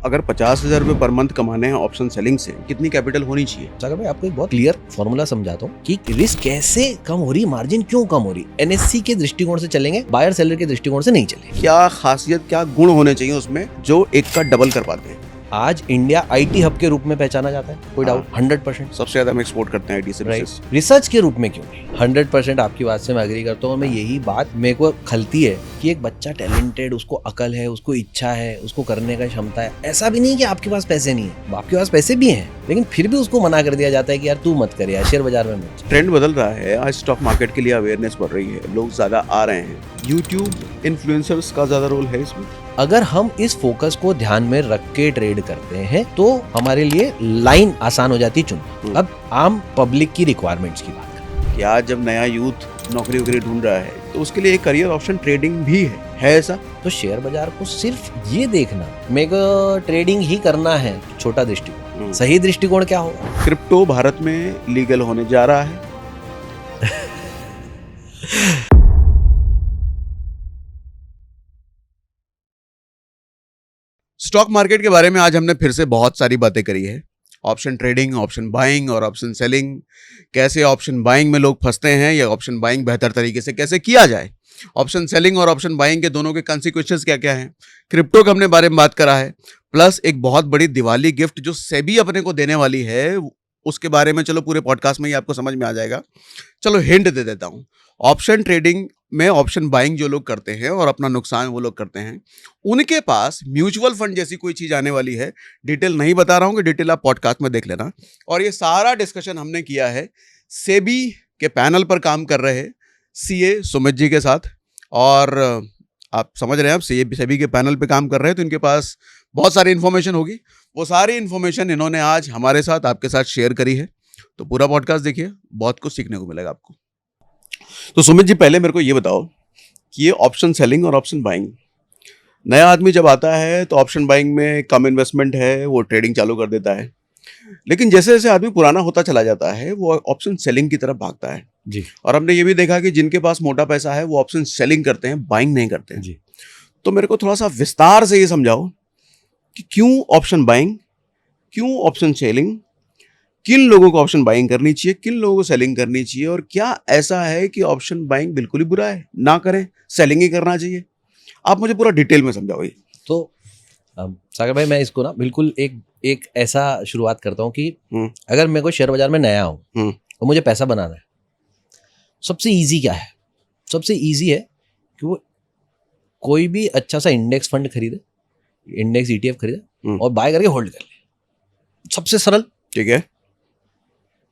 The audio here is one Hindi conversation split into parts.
अगर 50,000 रुपये पर मंथ कमाने हैं ऑप्शन सेलिंग से, कितनी कैपिटल होनी चाहिए? सागर भाई आपको एक बहुत क्लियर फॉर्मूला समझाता हूँ कि रिस्क कैसे कम हो रही है, मार्जिन क्यों कम हो रही है। एनएससी के दृष्टिकोण से चलेंगे, बायर सेलर के दृष्टिकोण से नहीं चलेंगे। क्या खासियत, क्या गुण होने चाहिए उसमें जो एक का डबल कर पाते हैं? आज इंडिया आईटी हब के रूप में पहचाना जाता है, कोई डाउट? 100% सबसे ज्यादा हम एक्सपोर्ट करते हैं आईटी राइट। सर्विसेज। रिसर्च के रूप में क्यों नहीं? 100% आपकी बात से मैं एग्री करता हूँ। मैं यही बात मेरे को खलती है कि एक बच्चा टैलेंटेड, उसको अकल है, उसको इच्छा है, उसको करने का क्षमता है। ऐसा भी नहीं कि आपके पास पैसे नहीं है, आपके पास पैसे भी हैं, लेकिन फिर भी उसको मना कर दिया जाता है कि यार तू मत कर, यार शेयर बाजार में मत। ट्रेंड बदल रहा है, आज स्टॉक मार्केट के लिए अवेयरनेस बढ़ रही है, लोग ज्यादा आ रहे हैं। यूट्यूब इन्फ्लुएंसर्स का ज्यादा रोल है इसमें? अगर हम इस फोकस को ध्यान में रख के ट्रेड करते हैं तो हमारे लिए लाइन आसान हो जाती चुनना। अब आम पब्लिक की रिक्वायरमेंट्स की बात करें कि आज जब नया यूथ नौकरी वगैरह ढूंढ रहा है तो उसके लिए एक करियर ऑप्शन ट्रेडिंग भी है ऐसा? तो शेयर बाजार को सिर्फ ये देखना, मेगा ट्रेडिंग ही करना है, छोटा दृष्टिकोण। सही दृष्टिकोण क्या होगा? क्रिप्टो भारत में लीगल होने जा रहा है। स्टॉक मार्केट के बारे में आज हमने फिर से बहुत सारी बातें करी है। ऑप्शन ट्रेडिंग, ऑप्शन बाइंग और ऑप्शन सेलिंग, कैसे ऑप्शन बाइंग में लोग फंसते हैं या ऑप्शन बाइंग बेहतर तरीके से कैसे किया जाए, ऑप्शन सेलिंग और ऑप्शन बाइंग के दोनों के कॉन्सिक्वेंसेस क्या क्या हैं, क्रिप्टो के हमने बारे में बात करा है, प्लस एक बहुत बड़ी दिवाली गिफ्ट जो सेबी अपने को देने वाली है उसके बारे में चलो पूरे पॉडकास्ट में ही आपको समझ में आ जाएगा। चलो हिंट दे देता हूँ। ऑप्शन ट्रेडिंग में ऑप्शन बाइंग जो लोग करते हैं और अपना नुकसान वो लोग करते हैं, उनके पास म्यूचुअल फंड जैसी कोई चीज़ आने वाली है। डिटेल नहीं बता रहा हूँ कि डिटेल आप पॉडकास्ट में देख लेना। और ये सारा डिस्कशन हमने किया है सेबी के पैनल पर काम कर रहे सीए सुमित जी के साथ। और आप समझ रहे हैं, आप सेबी के पैनल पे काम कर रहे हैं तो इनके पास बहुत सारी इन्फॉर्मेशन होगी। वो सारी इन्फॉर्मेशन इन्होंने आज हमारे साथ, आपके साथ शेयर करी है। तो पूरा पॉडकास्ट देखिए, बहुत कुछ सीखने को मिलेगा आपको। तो सुमित जी, पहले मेरे को ये बताओ कि ये ऑप्शन सेलिंग और ऑप्शन बाइंग, नया आदमी जब आता है तो ऑप्शन बाइंग में कम इन्वेस्टमेंट है, वो ट्रेडिंग चालू कर देता है, लेकिन जैसे जैसे आदमी पुराना होता चला जाता है वो ऑप्शन सेलिंग की तरफ भागता है जी। और हमने ये भी देखा कि जिनके पास मोटा पैसा है वो ऑप्शन सेलिंग करते हैं, बाइंग नहीं करते हैं जी। तो मेरे को थोड़ा सा विस्तार से ये समझाओ कि क्यों ऑप्शन बाइंग, क्यों ऑप्शन सेलिंग, किन लोगों को ऑप्शन बाइंग करनी चाहिए, किन लोगों को सेलिंग करनी चाहिए, और क्या ऐसा है कि ऑप्शन बाइंग बिल्कुल ही बुरा है, ना करें, सेलिंग ही करना चाहिए? आप मुझे पूरा डिटेल में समझाओ ये। तो सागर भाई, मैं इसको ना बिल्कुल एक ऐसा शुरुआत करता हूँ कि अगर मेरे को शेयर बाजार में नया हूँ और मुझे पैसा बनाना है, सबसे इजी क्या है? सबसे इजी है कि वो कोई भी अच्छा सा इंडेक्स फंड खरीदे, इंडेक्स ETF खरीदे और बाय करके होल्ड कर ले। सबसे सरल। ठीक है।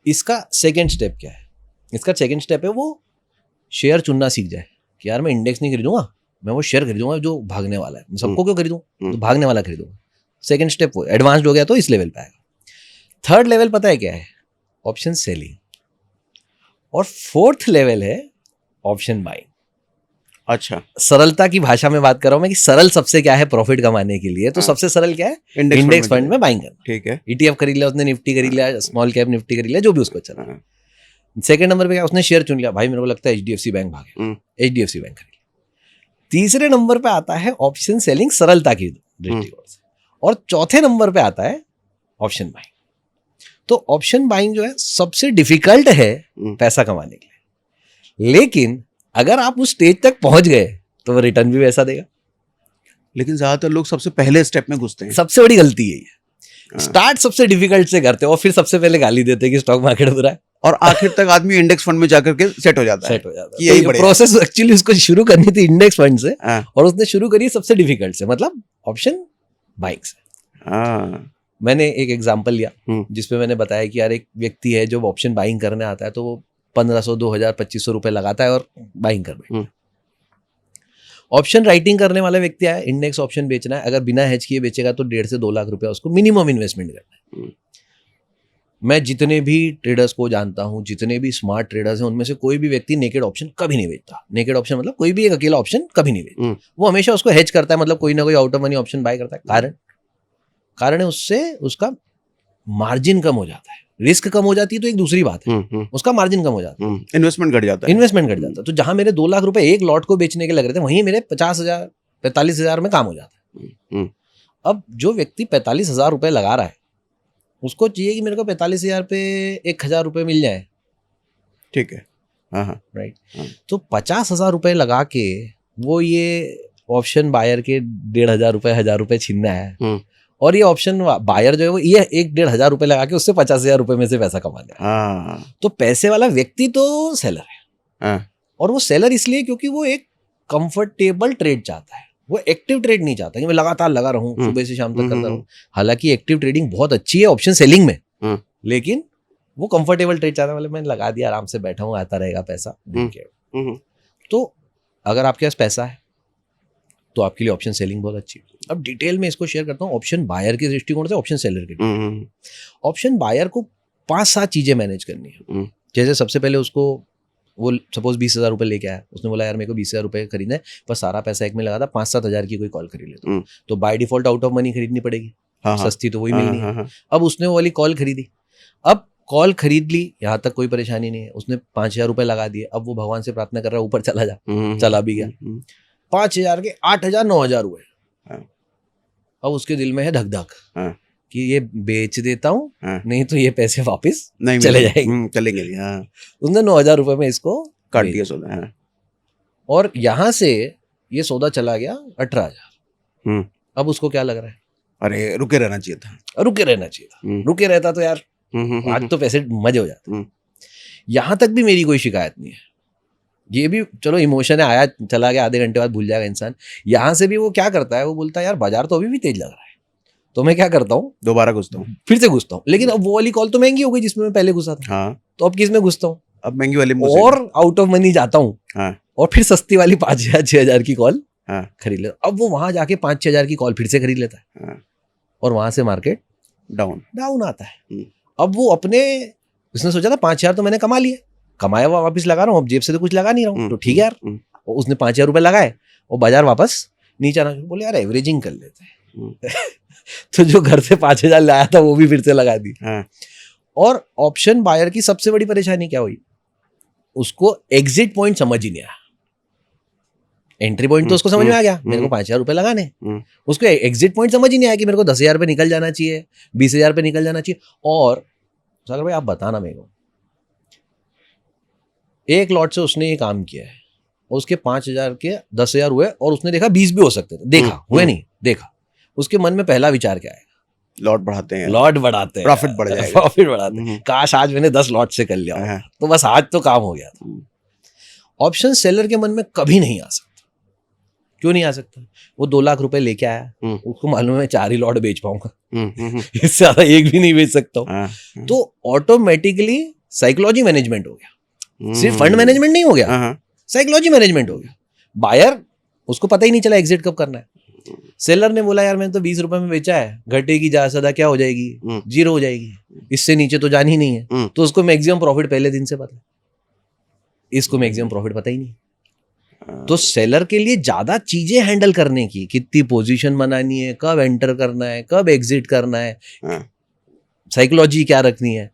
इसका सेकंड स्टेप क्या है? इसका सेकंड स्टेप है वो शेयर चुनना सीख जाए कि यार मैं इंडेक्स नहीं खरीदूंगा, मैं वो शेयर खरीदूंगा जो भागने वाला है। मैं सबको क्यों खरीदूं, तो भागने वाला खरीदूंगा। सेकंड स्टेप वो एडवांस्ड हो गया तो इस लेवल पे आएगा। थर्ड लेवल पता है क्या है? Option selling. और फोर्थ लेवल है ऑप्शन बाइंग। अच्छा, सरलता की भाषा में बात कर रहा हूं मैं कि सरल सबसे क्या है प्रॉफिट कमाने के लिए, तो सबसे सरल क्या है? इंडेक्स फंड में बाइंग करना। ठीक है। ETF खरीद लिया उसने, निफ्टी खरीद लिया, स्मॉल कैप निफ्टी खरीद लिया, जो भी उसको चला। सेकंड नंबर पे क्या? उसने शेयर चुन लिया, भाई मेरे को लगता है HDFC बैंक भागे, HDFC बैंक खरीद लिया। तीसरे नंबर पे आता है ऑप्शन सेलिंग, सरलता की दृष्टिकोण से। और चौथे नंबर पे आता है ऑप्शन बाइंग। तो ऑप्शन बाइंग जो है सबसे डिफिकल्ट है पैसा कमाने के लिए, लेकिन अगर आप उस स्टेज तक पहुंच गए तो वो रिटर्न भी वैसा देगा। लेकिन ज्यादातर लोग सबसे पहले स्टेप में घुसते हैं। सबसे बड़ी गलती यही है, स्टार्ट सबसे डिफिकल्ट से करते हैं और फिर सबसे पहले गाली देते हैं कि स्टॉक मार्केट बुरा है, और आखिर तक आदमी इंडेक्स फंड में जाकर के सेट हो जाता है। कि यही प्रोसेस एक्चुअली उसको शुरू करनी थी इंडेक्स फंड से, और उसने शुरू करी सबसे डिफिकल्ट से, मतलब ऑप्शन बाइंग से। मैंने एक एग्जांपल लिया जिसपे मैंने बताया कि यार एक व्यक्ति है जो ऑप्शन बाइंग करने आता है तो वो 1500, 2000, 2500 रुपए लगाता है और बाइंग कर बैठता है। ऑप्शन राइटिंग करने वाला व्यक्ति है, इंडेक्स ऑप्शन बेचना है, अगर बिना हेज किए बेचेगा तो 1.5 से 2 लाख रुपया उसको मिनिमम इन्वेस्टमेंट करना है। मैं जितने भी ट्रेडर्स को जानता हूं, जितने भी स्मार्ट ट्रेडर्स हैं, उनमें से कोई भी व्यक्ति नेकेड ऑप्शन कभी नहीं बेचता। नेकेड ऑप्शन मतलब कोई भी एक अकेला ऑप्शन कभी नहीं बेचता, वो हमेशा उसको हेज करता है, मतलब कोई ना कोई out of money option buy करता है। कारण है उससे उसका मार्जिन कम हो जाता है। रिस्क कम हो जाती है तो एक दूसरी बात है, उसका मार्जिन कम हो जाता है, इन्वेस्टमेंट घट जाता है। इन्वेस्टमेंट घट जाता है। तो जहां मेरे 2 लाख रुपए एक लॉट को बेचने के लग रहे थे, वहीं मेरे 50,000, 45,000 में काम हो जाता है। अब जो व्यक्ति 45,000 रुपए लगा रहा है उसको चाहिए कि मेरे को 45,000 पे 1,000 रुपए मिल जाए, ठीक है, हाँ हाँ राइट। तो 50,000 रुपए लगा के वो ये ऑप्शन बायर के 1,500 रुपए 1,000 रुपए छीनना है, और ये ऑप्शन बायर जो है वो ये 1,500 रुपए लगा के उससे 50,000 रुपए में से पैसा कमा लिया। तो पैसे वाला व्यक्ति तो सेलर है, और वो सेलर इसलिए क्योंकि वो एक कंफर्टेबल ट्रेड चाहता है, वो एक्टिव ट्रेड नहीं चाहता कि मैं लगातार लगा रहूं, सुबह से शाम तक करता रहूं। हालांकि एक्टिव ट्रेडिंग बहुत अच्छी है ऑप्शन सेलिंग में, लेकिन वो कंफर्टेबल ट्रेड चाहता है, मतलब मैंने लगा दिया, आराम से बैठा हूं, आता रहेगा पैसा। तो अगर आपके पास पैसा है तो आपके लिए ऑप्शन सेलिंग बहुत अच्छी है। अब डिटेल में इसको शेयर करता हूँ ऑप्शन बायर के दृष्टिकोण से, ऑप्शन सेलर के। ऑप्शन बायर को 5-7 चीजें मैनेज करनी है। जैसे सबसे पहले उसको, वो सपोज 20,000 रुपए लेके आया, उसने बोला यार मेरे को 20,000 रुपए खरीदना है, पर सारा पैसा एक में लगा था, 5-7 हज़ार की कोई कॉल खरीद लेता, तो by default out of money खरीदनी पड़ेगी, सस्ती तो वही मिलनी है। अब उसने वो वाली कॉल खरीदी, अब कॉल खरीद ली, यहाँ तक कोई परेशानी नहीं है, उसने 5,000 रुपए लगा दिए। अब वो भगवान से प्रार्थना कर रहा है ऊपर चला जा, चला भी गया, 5,000 के 8,000 9,000 हुए। अब उसके दिल में है धक धक कि ये बेच देता हूँ, नहीं तो ये पैसे वापस नहीं चले जाएंगे, चलेंगे। उसने 9,000 रुपए में इसको काट दिया सौदा, और यहाँ से ये सौदा चला गया 18,000। अब उसको क्या लग रहा है, अरे रुके रहना चाहिए था, रुके रहता तो यार आज तो पैसे मजे हो जाते। यहाँ तक भी मेरी कोई शिकायत नहीं है, ये भी चलो इमोशन है, आया चला गया, आधे घंटे बाद भूल जाएगा इंसान। यहाँ से भी वो क्या करता है, वो बोलता है यार बाजार तो अभी भी तेज लग रहा है, तो मैं क्या करता हूँ, दोबारा घुसता हूँ, फिर से घुसता हूँ। लेकिन अब वो वाली कॉल तो महंगी हो गई जिसमें मैं पहले घुसा था, तो अब किस में घुसता हूँ, अब महंगी वाली और आउट ऑफ मनी जाता हूँ, और फिर सस्ती वाली 5,000 6,000 की कॉल खरीद लेता। अब वो वहां जाके 5-6 हज़ार की कॉल फिर से खरीद लेता है, और वहां से मार्केट डाउन आता है। अब वो अपने, उसने सोचा था 5,000 तो मैंने कमा लिया, कमाया हुआ वापस लगा रहा हूँ, अब जेब से तो कुछ लगा नहीं रहा हूँ, तो ठीक है यार। उसने 5,000 रुपए लगाए और बाजार वापस नीचे आना, बोले यार एवरेजिंग कर लेते हैं। तो जो घर से 5,000 लाया था वो भी फिर से लगा दी। और ऑप्शन बायर की सबसे बड़ी परेशानी क्या हुई, उसको एग्जिट पॉइंट समझ ही नहीं आया। एंट्री पॉइंट तो उसको समझ में आ गया, मेरे को 5,000 रुपए लगाने, उसको एग्जिट पॉइंट समझ ही नहीं आया कि मेरे को 10,000 पे निकल जाना चाहिए, 20,000 पे निकल जाना चाहिए। और सागर भाई आप बताना मेरे को, एक लॉट से उसने ये काम किया है, उसके 5,000 के 10,000 हुए, और उसने देखा 20 भी हो सकते थे, देखा हुए नहीं देखा, उसके मन में पहला विचार क्या आएगा, लॉट बढ़ाते हैं, प्रॉफिट बढ़ जाएगा, प्रॉफिट बढ़ाते हैं, काश आज मैंने 10 लॉट से कर लिया, तो बस आज तो काम हो गया था। ऑप्शन सेलर के मन में कभी नहीं आ सकता। क्यों नहीं आ सकता, वो 2 लाख रुपए लेके आया, उसको मालूम है मैं 4 ही लॉट बेच पाऊंगा, इससे ज्यादा एक भी नहीं बेच सकता हूँ। तो ऑटोमेटिकली साइकोलॉजी मैनेजमेंट हो गया, सिर्फ फंड मैनेजमेंट नहीं हो गया, साइकोलॉजी मैनेजमेंट हो गया। बायर, उसको पता ही नहीं चला एग्जिट कब करना है। सेलर ने बोला यार मैंने तो 20 रुपए में बेचा है, घटेगी ज्यादा क्या हो जाएगी, 0 हो जाएगी, इससे नीचे तो जानी ही नहीं है, तो उसको मैक्सिमम प्रॉफिट पहले दिन से पता है, इसको मैक्सिमम प्रॉफिट पता ही नहीं। तो सेलर के लिए ज्यादा चीजें हैंडल करने की, कितनी पोजीशन बनानी है, कब एंटर करना है, कब एग्जिट करना है, साइकोलॉजी क्या रखनी है,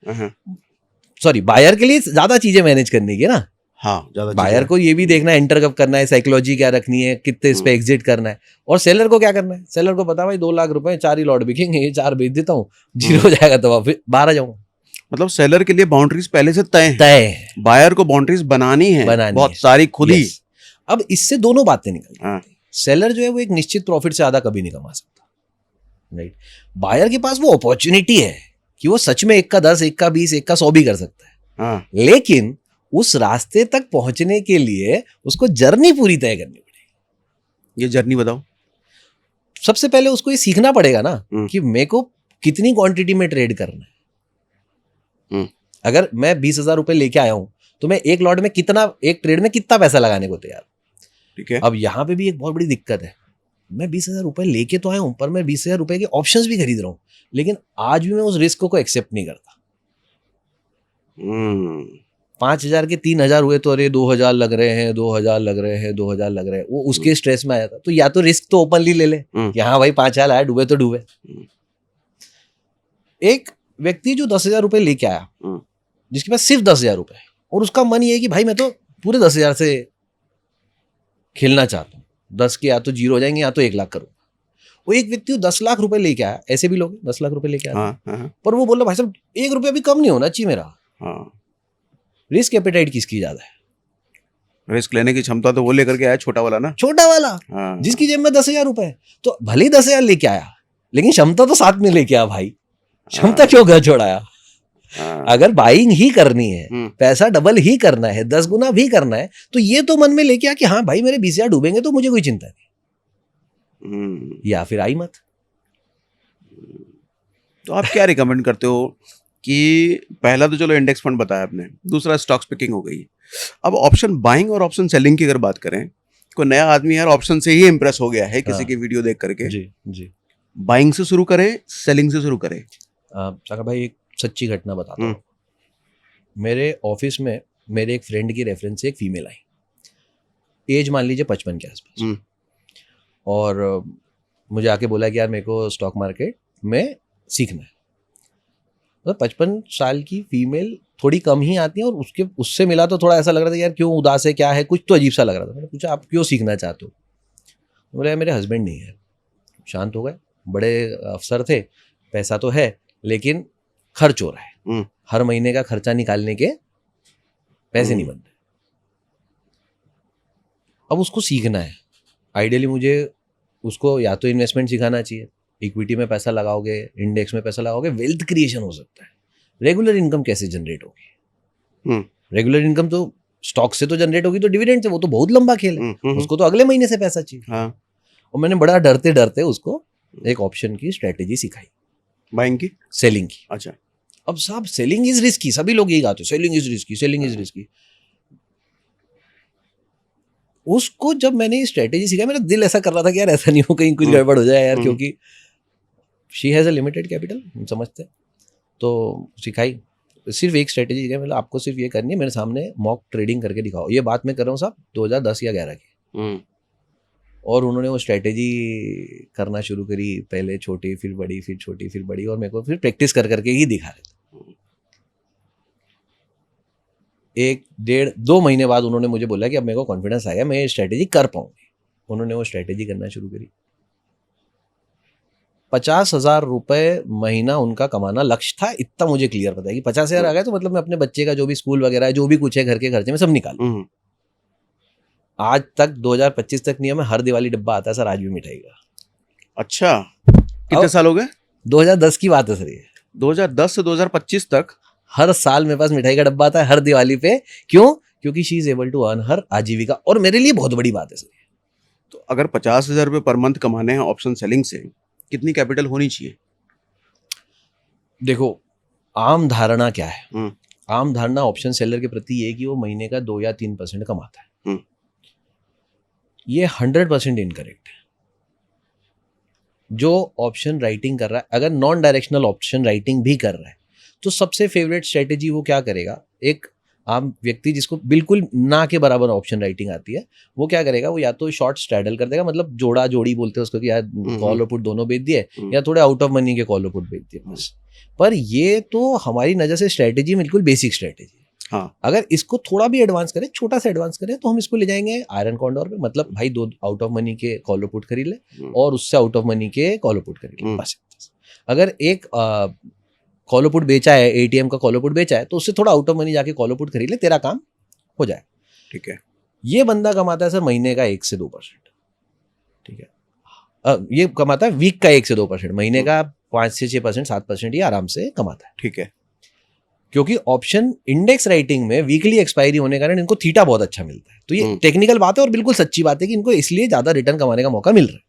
सॉरी बायर के लिए ज्यादा चीजें मैनेज करने की ना। ज्यादा बायर को ये भी देखना है एंटर कब करना है, साइकोलॉजी क्या रखनी है, कितने इस पे एग्जिट करना है। और सेलर को क्या करना है, सेलर को पता भाई 2 लाख रुपए 4 ही लॉट बिकेंगे, ये 4 बेच देता हूँ, 0 हो जाएगा तो फिर बाहर आ जाऊंगा। मतलब सेलर के लिए बाउंड्रीज पहले से तय है, बायर को बाउंड्रीज बनानी है बहुत सारी खुद ही। अब इससे दोनों बातें निकलती, सेलर जो है वो एक निश्चित प्रॉफिट से ज्यादा कभी नहीं कमा सकता, राइट। बायर के पास वो अपॉर्चुनिटी है कि वो सच में 1 का 10, 1 का 20, 1 का 100 भी कर सकता है, लेकिन उस रास्ते तक पहुंचने के लिए उसको जर्नी पूरी तय करनी पड़ेगी। ये जर्नी बताओ। सबसे पहले उसको ये सीखना पड़ेगा ना कि मेरे को कितनी क्वांटिटी में ट्रेड करना है। अगर मैं 20,000 रुपए लेके आया हूं तो मैं एक लॉट में कितना, एक ट्रेड में कितना पैसा लगाने को तैयार, ठीक है। अब यहाँ पे भी एक बहुत बड़ी दिक्कत है, मैं 20,000 रुपए लेके तो आया हूं, पर मैं 20,000 रुपए के ऑप्शंस भी खरीद रहा हूं, लेकिन आज भी मैं उस रिस्क को एक्सेप्ट नहीं करता। 5,000 के 3,000 हुए तो अरे 2,000 लग रहे हैं, 2,000 लग रहे हैं, 2,000 लग रहे हैं, वो उसके स्ट्रेस में आया था। तो या तो रिस्क तो ओपनली ले ले कि हाँ भाई 5,000 आया, डूबे तो डूबे। एक व्यक्ति जो 10,000 रुपए लेके आया, जिसके पास सिर्फ 10,000 रुपए, और उसका मन ये है कि भाई मैं तो पूरे 10,000 से खेलना चाहता हूँ, 10 के या तो 0 हो जाएंगे या तो 1 लाख करूंगा, वो एक व्यक्ति 10 लाख रुपए लेके आया, ऐसे भी लोग 10 लाख रुपए लेके आए, पर वो बोला भाई साहब 1 रुपया भी कम नहीं होना चाहिए मेरा। रिस्क एपेटाइट किसकी ज्यादा है? रिस्क लेने की क्षमता तो वो लेकर के आया, छोटा वाला ना, छोटा वाला, जिसकी जेब में 10,000 रुपए, तो भले ही 10,000 लेके आया लेकिन क्षमता तो साथ में लेके आया भाई। क्षमता क्यों घर छोड़ाया? अगर बाइंग ही करनी है, पैसा डबल ही करना है, 10 गुना भी करना है, तो ये तो मन में लेके आ कि हाँ भाई मेरे 20,000 डूबेंगे तो मुझे कोई चिंता नहीं, या फिर आई मत। तो आप क्या रिकमेंड करते हो कि पहला तो चलो इंडेक्स फंड बताया आपने, दूसरा स्टॉक्स पिकिंग हो गई, अब ऑप्शन बाइंग और ऑप्शन सेलिंग की अगर बात करें, कोई नया आदमी यार ऑप्शन से ही इंप्रेस हो गया है किसी की वीडियो देख करके, जी बाइंग से शुरू करें सेलिंग से शुरू करें? सागर भाई एक सच्ची घटना बताता हूँ। मेरे ऑफिस में मेरे एक फ्रेंड की रेफरेंस से एक फीमेल आई, एज मान लीजिए 55 के आसपास, और मुझे आके बोला कि यार मेरे को स्टॉक मार्केट में सीखना है। मतलब 55 साल की फीमेल थोड़ी कम ही आती है, और उससे मिला तो थोड़ा ऐसा लग रहा था यार क्यों उदास है, क्या है, कुछ तो अजीब सा लग रहा था। मैंने पूछा आप क्यों सीखना चाहते हो? बोले मेरे हस्बैंड नहीं है। शांत हो गए, बड़े अफसर थे, पैसा तो है लेकिन खर्च हो रहा है, हर महीने का खर्चा निकालने के पैसे नहीं बनते। अब उसको सीखना है, आइडियली मुझे उसको या तो इन्वेस्टमेंट सिखाना चाहिए, इक्विटी में पैसा लगाओगे, इंडेक्स में पैसा लगाओगे, वेल्थ क्रिएशन हो सकता है। रेगुलर इनकम कैसे जनरेट होगी? रेगुलर इनकम तो स्टॉक से तो जनरेट होगी, तो डिविडेंड से, वो तो बहुत लंबा खेल है, उसको तो अगले महीने से पैसा चाहिए। और मैंने बड़ा डरते डरते उसको एक ऑप्शन की स्ट्रेटेजी सिखाई, बाइंग की, सेलिंग की। अच्छा, अब साहब सेलिंग इज रिस्की, सभी लोग यही कहते हैं selling is risky, selling is risky. उसको जब मैंने ये स्ट्रेटेजी सिखाई, मेरा दिल ऐसा कर रहा था कि यार ऐसा नहीं हो कहीं कुछ गड़बड़ हो जाए यार, क्योंकि she has a limited capital, हम समझते हैं। तो सिखाई, सिर्फ एक स्ट्रेटेजी सिखाई, मतलब आपको सिर्फ ये करनी है, मेरे सामने मॉक ट्रेडिंग करके दिखाओ। ये बात मैं कर रहा हूँ साहब 2010 या 11 की। और उन्होंने वो स्ट्रेटेजी करना शुरू करी, पहले छोटी फिर बड़ी, फिर छोटी फिर बड़ी, और मेरे को फिर प्रैक्टिस कर करके ही दिखा रहे थे। 1-1.5-2 महीने बाद उन्होंने मुझे बोला कि अब मेरे को कॉन्फिडेंस आ गया, मैं ये स्ट्रेटेजी कर पाऊंगी। उन्होंने वो स्ट्रेटेजी करना शुरू करी। 50,000 रुपए महीना उनका कमाना लक्ष्य था, इतना मुझे क्लियर पता है कि 50,000 आ गया तो मतलब मैं अपने बच्चे का जो भी स्कूल वगैरह है, जो भी कुछ है घर के खर्चे में सब निकाल। आज तक 2025 तक नहीं है, मैं हर दिवाली डब्बा आता है सर आज भी मिठाई का। अच्छा, कितने साल हो गए? 2010 की बात है सर ये। 2010 से 2025 तक हर साल मेरे पास मिठाई का डब्बा आता है हर दिवाली पे। क्यों? क्योंकि she is able to earn her आजीविका, और मेरे लिए बहुत बड़ी बात है सर। तो अगर 50,000 रुपये पर मंथ कमाने हैं ऑप्शन सेलिंग से, कितनी कैपिटल होनी चाहिए? देखो, आम धारणा क्या है? आम धारणा ऑप्शन सेलर के प्रति ये कि वो महीने का 2 या 3% कमाता है। ये 100% इनकरेक्ट है। जो ऑप्शन राइटिंग कर रहा है, अगर नॉन डायरेक्शनल ऑप्शन राइटिंग भी कर रहा है, तो सबसे फेवरेट स्ट्रेटेजी वो क्या करेगा? एक आम व्यक्ति जिसको बिल्कुल ना के बराबर ऑप्शन राइटिंग आती है, वो क्या करेगा? वो या तो शॉर्ट स्ट्रैडल कर देगा, मतलब जोड़ा जोड़ी बोलते हैं उसको कि यार कॉल और पुट दोनों बेच दिए, या थोड़े आउट ऑफ मनी के कॉल और पुट बेच दिए बस। पर ये तो हमारी नजर से स्ट्रेटेजी बिल्कुल बेसिक स्ट्रेटेजी। हाँ, अगर इसको थोड़ा भी एडवांस करें, छोटा सा एडवांस करें, तो हम इसको ले जाएंगे आयरन कॉन्डोर पे। मतलब भाई 2 आउट ऑफ मनी के कॉल पुट खरीद ले और उससे आउट ऑफ मनी के कॉल पुट खरीद ले बस। अगर एक कॉल पुट बेचा है, एटीएम का कॉल पुट बेचा है, तो उससे थोड़ा आउट ऑफ मनी जाके कॉल पुट खरीद ले, तेरा काम हो जाए। ठीक है, ये बंदा कमाता है सर महीने का 1 से 2%। ठीक है, ये कमाता है वीक का 1 से 2%, महीने का 5 से 6%, 7% ये आराम से कमाता है। ठीक है, क्योंकि ऑप्शन इंडेक्स राइटिंग में वीकली एक्सपायरी होने के कारण इनको थीटा बहुत अच्छा मिलता है। तो ये टेक्निकल बात है और बिल्कुल सच्ची बात है कि इनको इसलिए ज्यादा रिटर्न कमाने का मौका मिल रहा है।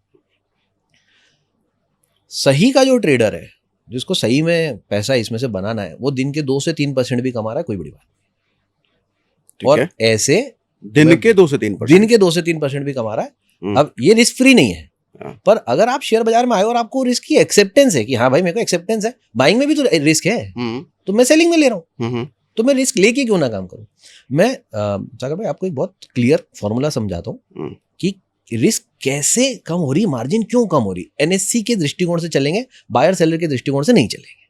सही का जो ट्रेडर है, जिसको सही में पैसा इसमें से बनाना है, वो दिन के 2 से 3% भी कमा रहा है, कोई बड़ी बात नहीं। और ऐसे दिन के 2 से 3% भी कमा रहा है। अब ये रिस्क फ्री नहीं है, पर अगर आप शेयर बाजार में आए और आपको रिस्क की एक्सेप्टेंस है कि हाँ भाई मेरे को एक्सेप्टेंस है, बाइंग में भी तो रिस्क है, तो मैं सेलिंग में ले रहा हूँ, तो मैं रिस्क लेके क्यों ना काम करूं? मैं सागर भाई आपको एक बहुत क्लियर फॉर्मूला समझाता हूँ कि रिस्क कैसे कम हो रही है, मार्जिन क्यों कम हो रही है। एनएससी के दृष्टिकोण से चलेंगे, बायर सेलर के दृष्टिकोण से नहीं चलेंगे।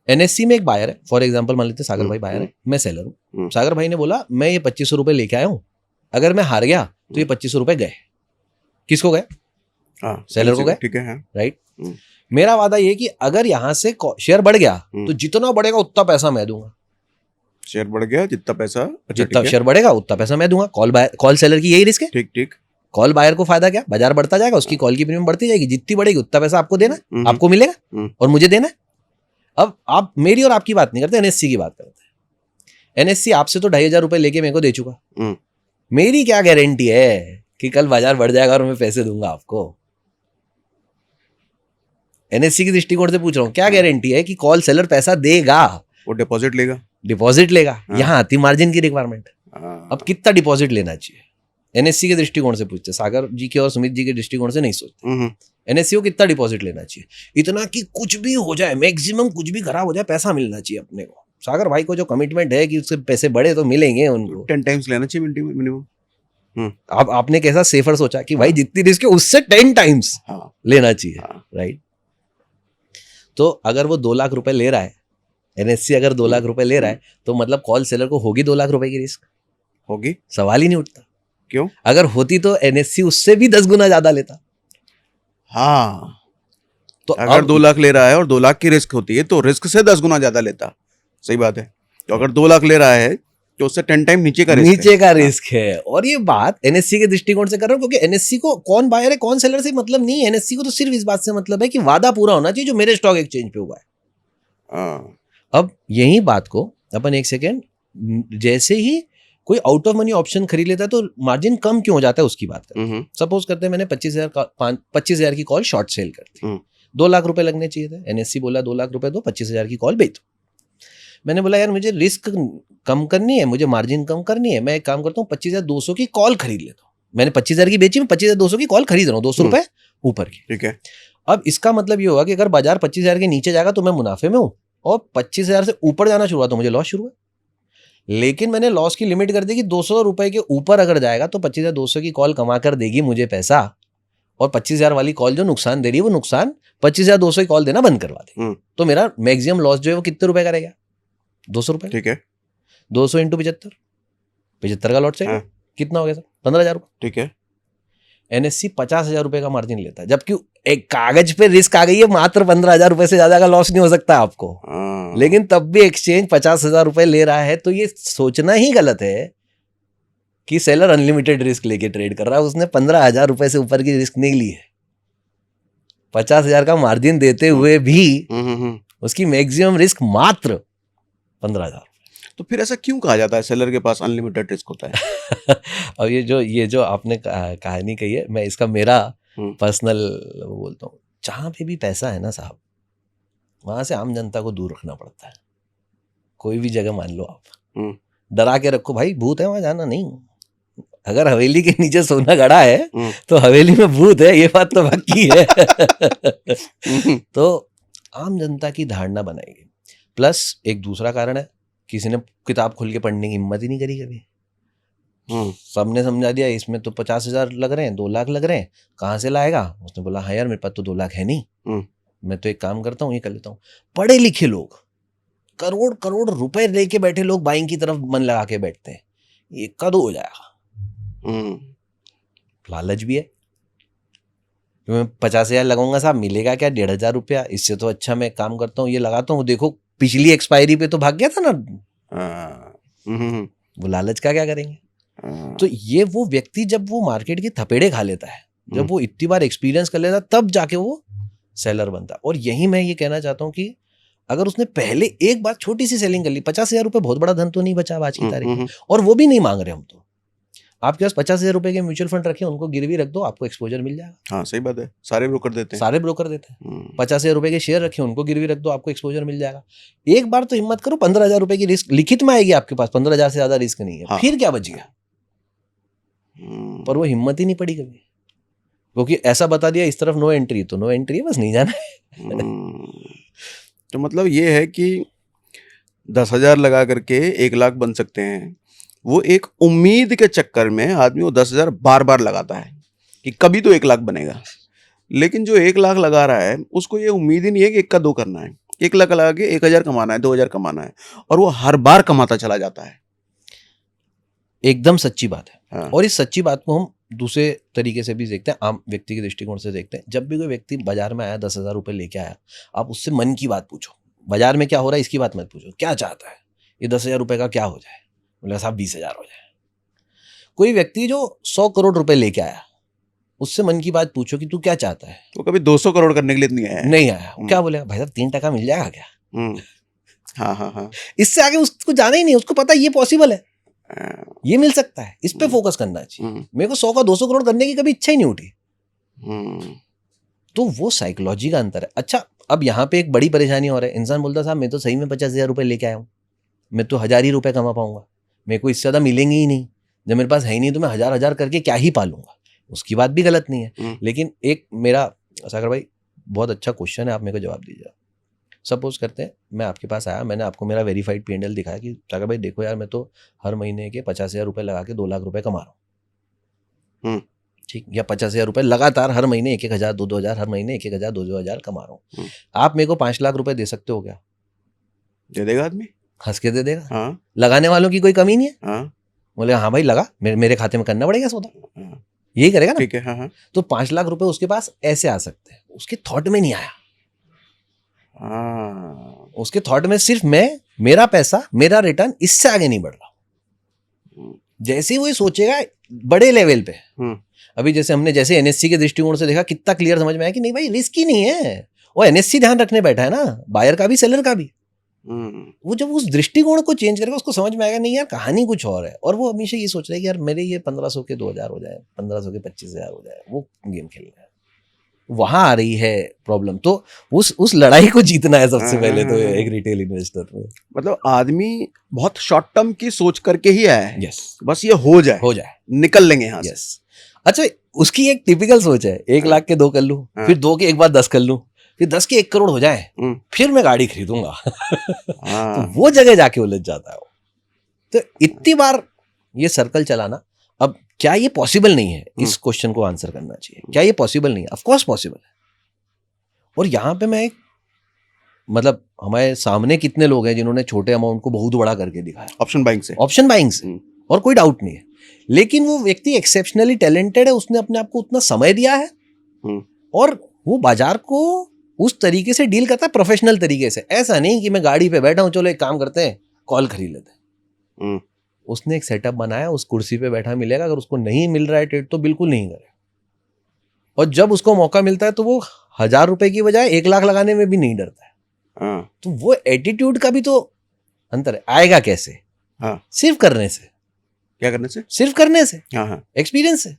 एनएससी में एक बायर है, फॉर एग्जांपल मान लेते हैं सागर भाई बायर है, मैं सेलर हूँ। सागर भाई ने बोला मैं ये 2500 रुपए लेके आया हूँ, अगर मैं हार गया तो ये 2500 रुपए गए। किसको गए? सेलर को गए, ठीक है, राइट। मेरा वादा ये कि अगर यहाँ से शेयर बढ़ गया तो जितना बढ़ेगा उतना पैसा मैं दूंगा। शेयर बढ़ गया जितना पैसा, जितना शेयर बढ़ेगा उतना पैसा मैं दूंगा। कॉल सेलर की यही रिस्क है। ठीक। कॉल बायर को फायदा क्या, बाजार बढ़ता जाएगा, उसकी कॉल की प्रीमियम बढ़ती जाएगी, जितनी बढ़ेगी उतना पैसा आपको देना, आपको मिलेगा और मुझे देना है। अब आप मेरी और आपकी बात नहीं करते, एनएससी की बात करते हैं। एनएससी आपसे तो 2,500 रुपए लेके मेरे को दे चुका, मेरी क्या गारंटी है कि कल बाजार बढ़ जाएगा और मैं पैसे दूंगा आपको। एनएससी की दृष्टिकोण से पूछ रहा हूँ, क्या गारंटी है कि कॉल सेलर पैसा देगा? वो डिपॉजिट लेगा। यहाँ आती मार्जिन की रिक्वायरमेंट। अब कितना डिपॉजिट लेना चाहिए, एनएससी के दृष्टिकोण से पूछते, सागर जी के और सुमित जी के दृष्टिकोण से नहीं सोचते। एनएससी को कितना डिपॉजिट लेना चाहिए? इतना कि कुछ भी हो जाए, मैक्सिमम कुछ भी खराब हो जाए, पैसा मिलना चाहिए अपने को। सागर भाई को जो कमिटमेंट है कि उससे पैसे बढ़े तो मिलेंगे उनको, 10 टाइम्स लेना चाहिए मिनिमम। अब आपने कैसा सेफर सोचा कि भाई जितनी रिस्क है उससे 10 टाइम्स लेना चाहिए, राइट। तो अगर वो 2 लाख रुपए ले रहा है, एनएससी अगर 2 लाख रुपए ले रहा है, तो मतलब कॉल सेलर को होगी 2 लाख रुपए की रिस्क, होगी, सवाल ही नहीं उठता। क्यों? अगर होती तो एनएससी उससे भी 10 गुना ज्यादा लेता। तो अगर 2 लाख ले रहा है और 2 लाख की रिस्क होती है तो रिस्क से 10 गुना ज्यादा लेता। सही बात है। तो अगर 2 लाख ले रहा है तो उससे 10 टाइम नीचे का रिस्क है। और ये बात एनएससी के दृष्टिकोण से कर रहा हूँ, क्योंकि एनएससी को कौन बायर है कौन सेलर से मतलब नहीं है। एनएससी को तो सिर्फ इस बात से मतलब है कि वादा पूरा होना चाहिए जो मेरे स्टॉक एक्सचेंज पे हुआ है। अब यही बात को अपन एक सेकेंड, जैसे ही कोई आउट ऑफ मनी ऑप्शन खरीद लेता है तो मार्जिन कम क्यों हो जाता है उसकी बात करते हैं। सपोज करते हैं मैंने 25,000 की कॉल शॉर्ट सेल कर दी, 2 लाख रुपए लगने चाहिए थे। एनएससी बोला 2 लाख रुपए दो, 25,000 की कॉल बेच दो। मैंने बोला यार मुझे रिस्क कम करनी है, मुझे मार्जिन कम करनी है, मैं एक काम करता हूँ 25,200 की कॉल खरीद लेता हूँ। मैंने 25,000 की बेची, मैं 25,200 की कॉल खरीद रहा हूँ, 200 रुपए ऊपर की। ठीक है। अब इसका मतलब ये होगा कि अगर बाजार 25,000 के नीचे जाएगा तो मैं मुनाफे में हूँ, और 25,000 से ऊपर जाना शुरू हुआ तो मुझे लॉस शुरू है। लेकिन मैंने लॉस की लिमिट कर दी कि 200 रुपए के ऊपर अगर जाएगा तो 25,200 की कॉल कमा कर देगी मुझे पैसा, और 25,000 वाली कॉल जो नुकसान दे रही है वो नुकसान 25,200 की कॉल देना बंद करवा दे। तो मेरा मैक्सिमम लॉस जो है वो कितने रुपए का रहेगा? 200 रुपए। ठीक है। 200 इंटू 75 का लॉट चाहिए, कितना हो गया सर? 15,000 रुपए। ठीक है। एनएससी 50,000 रुपए का मार्जिन लेता है, जबकि एक कागज पे रिस्क आ गई है, मात्र 15,000 रुपए से ज्यादा का लॉस नहीं हो सकता आपको। लेकिन तब भी एक्सचेंज 50,000 रुपए ले रहा है, तो ये सोचना ही गलत है कि सेलर अनलिमिटेड रिस्क लेके ट्रेड कर रहा है। उसने 15,000 रुपए से ऊपर की रिस्क नहीं ली है। 50,000 का मार्जिन देते हुए भी उसकी मैक्सिमम रिस्क मात्र 15,000। तो फिर ऐसा क्यों कहा जाता है सेलर के पास अनलिमिटेड रिस्क होता है? अब ये जो आपने कहानी कही है, मैं इसका मेरा पर्सनल बोलता हूँ। जहाँ पे भी पैसा है ना साहब, वहां से आम जनता को दूर रखना पड़ता है। कोई भी जगह मान लो आप डरा के रखो, भाई भूत है वहां जाना नहीं। अगर हवेली के नीचे सोना गड़ा है तो हवेली में भूत है, ये बात तो पक्की है। तो आम जनता की धारणा बनाएगी। प्लस एक दूसरा कारण है, किसी ने किताब खोल के पढ़ने की हिम्मत ही नहीं करी कभी। सबने समझा दिया इसमें तो 50,000 लग रहे हैं, 2 लाख लग रहे हैं, कहाँ से लाएगा? उसने बोला हाँ यार मेरे पास तो 2 लाख है नहीं, मैं तो एक काम करता हूँ ये कर लेता हूँ। पढ़े लिखे लोग, करोड़ करोड़ रुपए लेके बैठे लोग बाइंग की तरफ मन लगा के बैठते हैं, ये कद हो जाएगा। लालच भी है, मैं 50,000 लगाऊंगा साहब, मिलेगा क्या 1,500 रुपया? इससे तो अच्छा मैं काम करता हूँ ये लगाता हूँ, देखो पिछली एक्सपायरी पे तो भाग गया था ना। वो लालच का क्या करेंगे? तो ये वो व्यक्ति जब वो मार्केट की थपेड़े खा लेता है, जब वो इतनी बार एक्सपीरियंस कर लेता है, तब जाके वो सेलर बनता है। और यही मैं ये कहना चाहता हूँ कि अगर उसने पहले एक बार छोटी सी सेलिंग कर ली, 50,000 रुपए बहुत बड़ा धन तो नहीं बचा आज की तारीख में, और वो भी नहीं मांग रहे हम तो। आपके पास 50,000 रुपए के म्यूचुअल फंड रखे, उनको गिरवी रख दो, आपको एक्सपोजर मिल जाएगा। हाँ सही बात है, सारे ब्रोकर देते हैं। 50,000 रुपए के शेयर रखे, उनको गिरवी रख दो, आपको एक्सपोजर मिल जाएगा। एक बार तो हिम्मत करो, 15,000 रुपए की रिस्क लिखित में आएगी आपके पास, 15,000 से ज्यादा रिस्क नहीं है। हाँ। फिर क्या बच गया? पर वो हिम्मत ही नहीं पड़ी कभी, क्योंकि ऐसा बता दिया इस तरफ नो एंट्री, तो नो एंट्री है, बस नहीं जाना है। तो मतलब ये है कि 10,000 लगा करके 1 लाख बन सकते हैं। वो एक उम्मीद के चक्कर में आदमी वो 10,000 बार बार लगाता है कि कभी तो 1 लाख बनेगा। लेकिन जो 1 लाख लगा रहा है उसको ये उम्मीद ही नहीं है कि 1 का 2 करना है। 1 लाख लगा के 1,000 कमाना है, 2,000 कमाना है, और वो हर बार कमाता चला जाता है। एकदम सच्ची बात है। हाँ। और इस सच्ची बात को हम दूसरे तरीके से भी देखते हैं, आम व्यक्ति के दृष्टिकोण से देखते हैं। जब भी कोई व्यक्ति बाजार में आया 10,000 रुपये लेके आया, आप उससे मन की बात पूछो, बाजार में क्या हो रहा है इसकी बात मत पूछो, क्या चाहता है, ये 10,000 रुपये का क्या हो जाए, बोले साहब 20,000 हो जाए। कोई व्यक्ति जो 100 करोड़ रुपए लेके आया, उससे मन की बात पूछो कि तू क्या चाहता है, वो कभी 200 करोड़ करने के लिए नहीं आया। वो क्या बोलेगा, भाई साहब 3% मिल जाएगा क्या? हाँ। इससे आगे उसको जाना ही नहीं, उसको पता है ये पॉसिबल है, ये मिल सकता है, इस पे फोकस करना चाहिए। मेरे को 100 का 200 करोड़ करने की कभी इच्छा ही नहीं उठी। तो वो साइकोलॉजी का अंतर है। अच्छा, अब यहाँ पे एक बड़ी परेशानी और है, इंसान बोलता साहब मैं तो सही में 50,000 रुपये लेके आया हूँ, मैं तो 1,000 ही रुपये कमा पाऊंगा, मेरे को इससे ज़्यादा मिलेंगे ही नहीं, जब मेरे पास है ही नहीं तो मैं 1,000 करके क्या ही पालूंगा। उसकी बात भी गलत नहीं है, लेकिन एक मेरा सागर भाई बहुत अच्छा क्वेश्चन है, आप मेरे को जवाब दीजिए। सपोज करते हैं मैं आपके पास आया, मैंने आपको मेरा वेरीफाइड P&L दिखाया कि सागर भाई देखो यार, मैं तो हर महीने के 50,000 रुपये लगा के 2 लाख रुपए कमा रहा हूँ, ठीक, या 50,000 रुपये लगातार हर महीने 1,000 2,000 हर महीने 1,000 2,000 कमा रहा हूँ। आप मेरे को 5 लाख रुपए दे सकते हो क्या? दे देगा आदमी, हंस के दे देगा। हाँ। लगाने वालों की कोई कमी नहीं है। हाँ। बोले हाँ भाई लगा, मेरे खाते में करना पड़ेगा सौदा, यही करेगा ना। ठीक है। हाँ। तो 5 लाख रुपए उसके पास ऐसे आ सकते हैं, उसके थॉट में नहीं आया। उसके थॉट में सिर्फ मेरा पैसा, मेरा रिटर्न, इससे आगे नहीं बढ़ रहा। जैसे ही वो सोचेगा बड़े लेवल पे, अभी जैसे हमने जैसे NSC के दृष्टिकोण से देखा, कितना क्लियर समझ में आया कि नहीं भाई रिस्क ही नहीं है, वो NSC ध्यान रखने बैठा है ना, बायर का भी सेलर का भी। वो जब उस दृष्टिकोण को चेंज करेगा, उसको समझ में आएगा नहीं यार कहानी कुछ और है, और वो हमेशा ये सोच रहा है कि यार मेरे ये 1500 के 2,000 हो जाए, 1500 के 25,000 हो जाए, वो गेम खेल रहा है। वहां आ रही है प्रॉब्लम। तो उस लड़ाई को जीतना है सबसे पहले तो एक रिटेल इन्वेस्टर में। मतलब आदमी बहुत शॉर्ट टर्म की सोच करके ही आया है। यस, बस ये हो जाए निकल लेंगे यहाँ से। अच्छा, उसकी एक टिपिकल सोच है, 1 लाख के 2 कर लूं, फिर 2 के एक बार 10 कर लूं, फिर 10 के 1 करोड़ हो जाए, फिर मैं गाड़ी खरीदूंगा। तो वो जगह जाके उलझ जाता है वो। तो इतनी बार ये सर्कल चलाना, अब क्या ये पॉसिबल नहीं है, इस क्वेश्चन को आंसर करना चाहिए। क्या ये पॉसिबल नहीं है? ऑफ कोर्स पॉसिबल है। और यहाँ पे मैं मतलब हमारे सामने कितने लोग हैं जिन्होंने छोटे अमाउंट को बहुत बड़ा करके दिखाया ऑप्शन बाइंग से, और कोई डाउट नहीं है। लेकिन वो व्यक्ति एक्सेप्शनली टैलेंटेड है, उसने अपने आप को उतना समय दिया है, और वो बाजार को उस तरीके से डील करता है, प्रोफेशनल तरीके से। ऐसा नहीं कि मैं गाड़ी पे बैठा हूं, चलो एक काम करते हैं कॉल खरीद लेते हैं। उसने एक सेटअप बनाया, उस कुर्सी पे बैठा मिलेगा, अगर उसको नहीं मिल रहा है ट्रेड तो बिल्कुल नहीं करे, और जब उसको मौका मिलता है तो वो 1,000 रुपए की बजाय 1 लाख लगाने में भी नहीं डरता है। तो वो एटीट्यूड का भी तो अंतर है। आएगा कैसे? सिर्फ करने से। क्या करने से? सिर्फ करने से, एक्सपीरियंस से।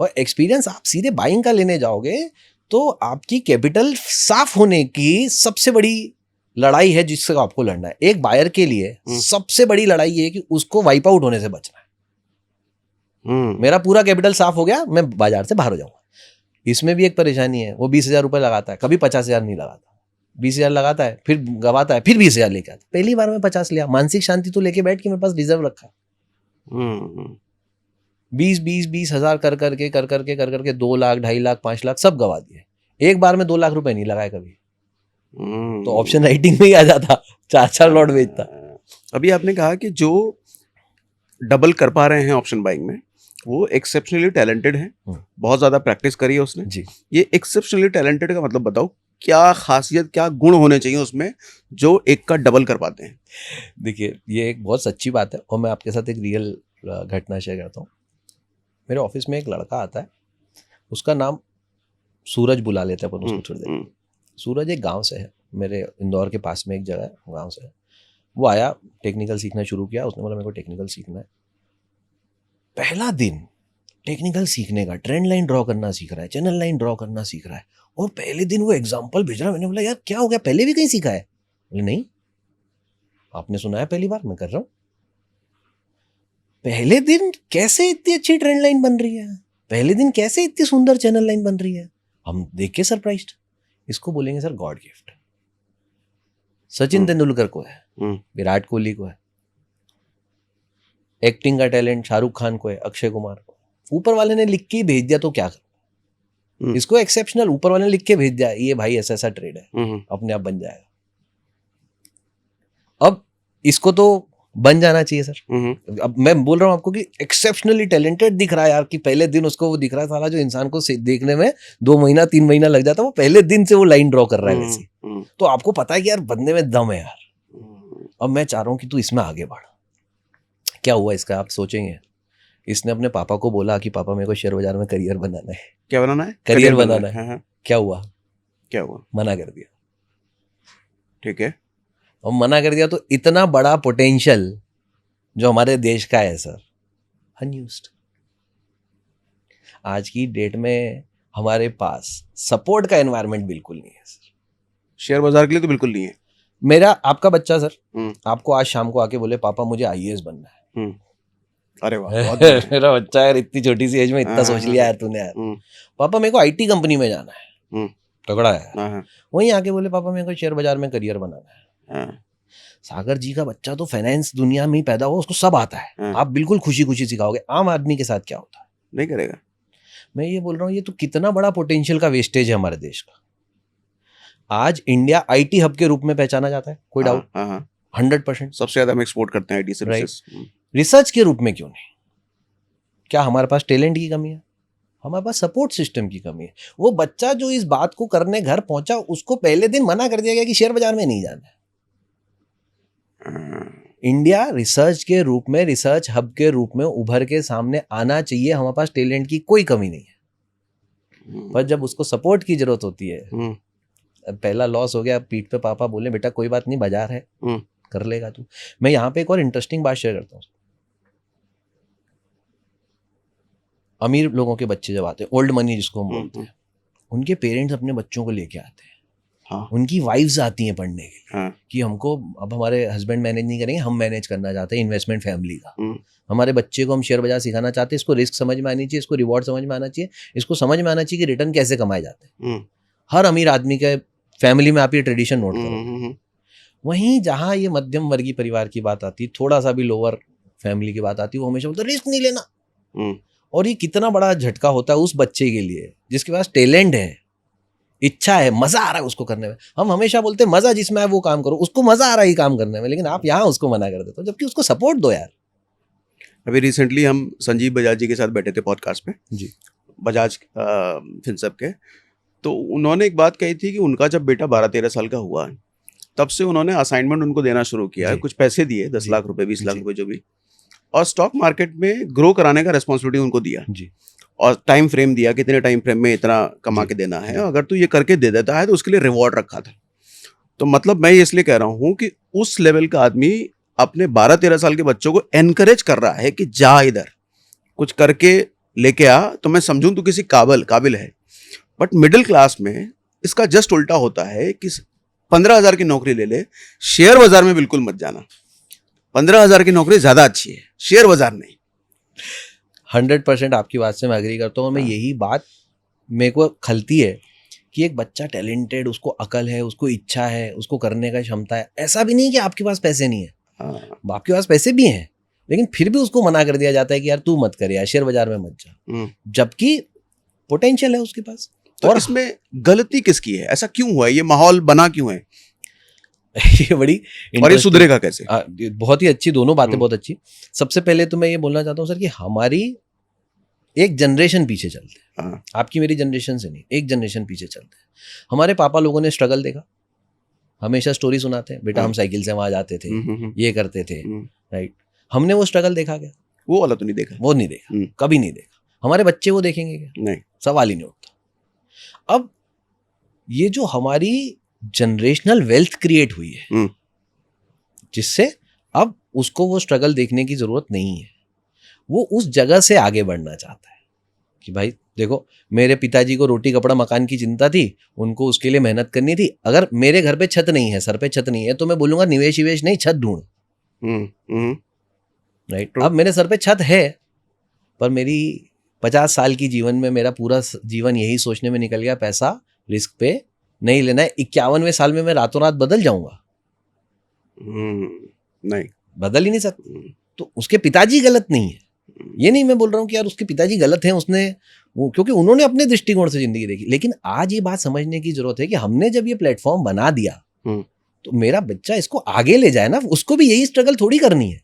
और एक्सपीरियंस आप सीधे बाइंग का लेने जाओगे तो आपकी कैपिटल साफ होने की सबसे बड़ी लड़ाई है जिससे आपको लड़ना है। एक बायर के लिए सबसे बड़ी लड़ाई ये है कि उसको वाइप आउट होने से बचना है। मेरा पूरा कैपिटल साफ हो गया, मैं बाजार से बाहर हो जाऊंगा। इसमें भी एक परेशानी है, वो 20,000 रुपए लगाता है, कभी 50,000 नहीं लगाता। 20,000 लगाता है, फिर गवाता है, फिर 20,000 लेके आता है। पहली बार में 50 लिया, मानसिक शांति तो लेके बैठ के मेरे पास रिजर्व रखा। 20,000 कर करके 2 लाख 2.5 लाख 5 लाख सब गवा दिए। एक बार में 2 लाख रुपए नहीं लगाए कभी। तो ऑप्शन राइटिंग में ही आ जाता, 4 लॉट बेचता। अभी आपने कहा कि जो डबल कर पा रहे हैं ऑप्शन बाइंग में वो एक्सेप्शनली टैलेंटेड है, बहुत ज्यादा प्रैक्टिस करी है उसने जी। ये एक्सेप्शनली टैलेंटेड का मतलब बताओ, क्या खासियत, क्या गुण होने चाहिए उसमें जो एक का डबल कर पाते हैं? देखिए, ये एक बहुत सच्ची बात है, और मैं आपके साथ एक रियल घटना शेयर करता हूँ। मेरे ऑफिस में एक लड़का आता है, उसका नाम सूरज बुला लेते हैं अपन उसको थोड़ी देर। सूरज एक गांव से है, मेरे इंदौर के पास में एक जगह है, गांव से है। वो आया, टेक्निकल सीखना शुरू किया, उसने बोला मेरे को टेक्निकल सीखना है। पहला दिन टेक्निकल सीखने का, ट्रेंड लाइन ड्रॉ करना सीख रहा है, चैनल लाइन ड्रॉ करना सीख रहा है, और पहले दिन वो एग्जाम्पल भेज रहा है। मैंने बोला यार क्या हो गया, पहले भी कहीं सीखा है? बोले नहीं, आपने सुना है पहली बार, मैं कर रहा हूँ। पहले दिन कैसे इतनी अच्छी ट्रेंड लाइन बन रही है, पहले दिन कैसे इतनी सुंदर चैनल लाइन बन रही है, हम देख के सरप्राइज्ड। इसको बोलेंगे sir God gift. Sachin Tendulkar को है, विराट कोहली को है, एक्टिंग का टैलेंट शाहरुख खान को है, अक्षय कुमार को। ऊपर वाले ने लिख के भेज दिया तो क्या करूं? इसको एक्सेप्शनल ऊपर वाले ने लिख के भेज दिया, ये भाई ऐसा ऐसा ट्रेड है, अपने आप बन जाएगा। अब इसको तो बन जाना चाहिए सर। अब मैं बोल रहा हूँ आपको कि एक्सेप्शनली टैलेंटेड दिख रहा है यार, कि पहले दिन उसको वो दिख रहा है, साला जो इंसान को देखने में 2 महीना 3 महीना लग जाता है, वो पहले दिन से वो लाइन ड्रॉ कर रहा है वैसे। तो आपको पता है कि यार बंदे में दम है यार। अब मैं चाह रहा हूँ कि तू इसमें आगे बढ़। क्या हुआ इसका, आप सोचेंगे, इसने अपने पापा को बोला कि पापा मेरे को शेयर बाजार में करियर बनाना है। क्या बनाना है? करियर बनाना है। हाँ। क्या हुआ? क्या हुआ? मना कर दिया। ठीक है। और मना कर दिया तो इतना बड़ा पोटेंशियल जो हमारे देश का है सर, अनयूज्ड। आज की डेट में हमारे पास सपोर्ट का एनवायरनमेंट बिल्कुल नहीं है सर। शेयर बाजार के लिए तो बिल्कुल नहीं है। मेरा आपका बच्चा सर आपको आज शाम को आके बोले पापा मुझे आईएएस बनना है। अरे वाह, मेरा बच्चा यार इतनी छोटी सी एज में इतना सोच लिया यार तूने यार। पापा मेरे को आईटी कंपनी में जाना है, तगड़ा है। वहीं आके बोले पापा मेरे को शेयर बाजार में करियर बनाना है। सागर जी का बच्चा तो फाइनेंस दुनिया में ही पैदा हुआ, उसको सब आता है। आप बिल्कुल खुशी खुशी सिखाओगे। आम आदमी के साथ क्या होता है? नहीं करेगा। मैं ये बोल रहा हूँ, ये तो कितना बड़ा पोटेंशियल का वेस्टेज है हमारे देश का। आज इंडिया आईटी हब के रूप में पहचाना जाता है, कोई डाउट? 100% सबसे ज्यादा हम एक्सपोर्ट करते हैं आईटी सर्विसेज। रिसर्च के रूप में क्यों नहीं? क्या हमारे पास टैलेंट की कमी है? हमारे पास सपोर्ट सिस्टम की कमी है। वो बच्चा जो इस बात को करने घर पहुंचा, उसको पहले दिन मना कर दिया गया कि शेयर बाजार में नहीं जाना है। इंडिया रिसर्च के रूप में, रिसर्च हब के रूप में उभर के सामने आना चाहिए। हमारे पास टैलेंट की कोई कमी नहीं है, पर जब उसको सपोर्ट की जरूरत होती है, पहला लॉस हो गया, पीठ पे पापा बोले बेटा कोई बात नहीं, बाजार है, कर लेगा तू। मैं यहाँ पे एक और इंटरेस्टिंग बात शेयर करता हूँ। अमीर लोगों के बच्चे जब आते हैं, ओल्ड मनी जिसको हम बोलते हैं, उनके पेरेंट्स अपने बच्चों को लेके आते हैं। उनकी वाइफ्स आती हैं पढ़ने के लिए कि हमको अब हमारे हस्बैंड मैनेज नहीं करेंगे, हम मैनेज करना चाहते हैं इन्वेस्टमेंट फैमिली का। हमारे बच्चे को हम शेयर बाजार सिखाना चाहते हैं, इसको रिस्क समझ में आनी चाहिए, इसको रिवॉर्ड समझ में आना चाहिए, इसको समझ में आना चाहिए कि रिटर्न कैसे कमाए जाते हैं। हर अमीर आदमी के फैमिली में आप ये ट्रेडिशन नोट करो। वहीं जहाँ ये मध्यम वर्गीय परिवार की बात आती, थोड़ा सा भी लोअर फैमिली की बात आती, वो हमेशा बोलते रिस्क नहीं लेना। और ये कितना बड़ा झटका होता है उस बच्चे के लिए जिसके पास टैलेंट है, इच्छा है, मजा आ रहा है उसको करने में। हम हमेशा बोलते हैं मजा जिसमें है वो काम करो, उसको मजा आ रहा है ये काम करने में, लेकिन आप यहाँ उसको मना कर देते हो, जबकि उसको सपोर्ट दो यार। अभी रिसेंटली हम संजीव बजाज जी के साथ बैठे थे पॉडकास्ट पे जी, बजाज फिनसर्व के, तो उन्होंने एक बात कही थी कि उनका जब बेटा 12-13 साल का हुआ तब से उन्होंने असाइनमेंट उनको देना शुरू किया है, कुछ पैसे दिए, 10 लाख रुपए, 20 लाख रुपए जो भी, और स्टॉक मार्केट में ग्रो कराने का रिस्पॉन्सिबिलिटी उनको दिया जी, और टाइम फ्रेम दिया कि इतने टाइम फ्रेम में इतना कमा के देना है, अगर तू ये करके दे देता है तो उसके लिए रिवॉर्ड रखा था। तो मतलब मैं इसलिए कह रहा हूँ कि उस लेवल का आदमी अपने 12-13 साल के बच्चों को एनकरेज कर रहा है कि जा इधर कुछ करके लेके आ, तो मैं समझूं तू किसी काबिल है। बट मिडिल क्लास में इसका जस्ट उल्टा होता है कि 15,000 की नौकरी ले ले, शेयर बाजार में बिल्कुल मत जाना। 15,000 की नौकरी ज्यादा अच्छी है, शेयर बाजार नहीं। 100% आपकी बात से मैं एग्री करता हूँ। मैं यही बात मेरे को खलती है कि एक बच्चा टैलेंटेड, उसको अकल है, उसको इच्छा है, उसको करने का क्षमता है। ऐसा भी नहीं कि आपके पास पैसे नहीं है, आपके पास पैसे भी हैं, लेकिन फिर भी उसको मना कर दिया जाता है कि यार तू मत कर यार, शेयर बाजार में मत जा, जबकि पोटेंशियल है उसके पास। तो और इसमें गलती किसकी है? ऐसा क्यों हुआ है? ये माहौल बना क्यों है? ये बड़ी और ये सुधरेगा कैसे? बहुत ही अच्छी, दोनों बातें बहुत अच्छी। सबसे पहले तो मैं ये बोलना चाहता हूँ सर कि हमारी एक जनरेशन पीछे चलते हैं, आपकी मेरी जनरेशन से नहीं, एक जनरेशन पीछे चलते हैं। हमारे पापा लोगों ने स्ट्रगल देखा, हमेशा स्टोरी सुनाते हैं, बेटा हम साइकिल से वहां जाते थे, ये करते थे, राइट। हमने वो स्ट्रगल देखा क्या? वो वाला तो नहीं देखा, वो नहीं देखा, कभी नहीं देखा। हमारे बच्चे वो देखेंगे क्या? नहीं, सवाल ही नहीं उठता। अब ये जो हमारी जनरेशनल वेल्थ क्रिएट हुई है, जिससे अब उसको वो स्ट्रगल देखने की जरूरत नहीं है, वो उस जगह से आगे बढ़ना चाहता है कि भाई देखो मेरे पिताजी को रोटी कपड़ा मकान की चिंता थी, उनको उसके लिए मेहनत करनी थी। अगर मेरे घर पे छत नहीं है, सर पे छत नहीं है, तो मैं बोलूंगा निवेश निवेश नहीं, छत ढूंढ, राइट। अब मेरे सर पे छत है, पर मेरी 50 साल की जीवन में मेरा पूरा जीवन यही सोचने में निकल गया पैसा रिस्क पे नहीं लेना है। 51वें साल में मैं रातों रात बदल जाऊंगा? नहीं, बदल ही नहीं सकता। तो उसके पिताजी गलत नहीं है, ये नहीं मैं बोल रहा हूँ कि यार उसके पिताजी गलत हैं, उसने क्योंकि उन्होंने अपने दृष्टिकोण से जिंदगी देखी। लेकिन आज ये बात समझने की जरूरत है कि हमने जब ये प्लेटफॉर्म बना दिया तो मेरा बच्चा इसको आगे ले जाए ना, उसको भी यही स्ट्रगल थोड़ी करनी है।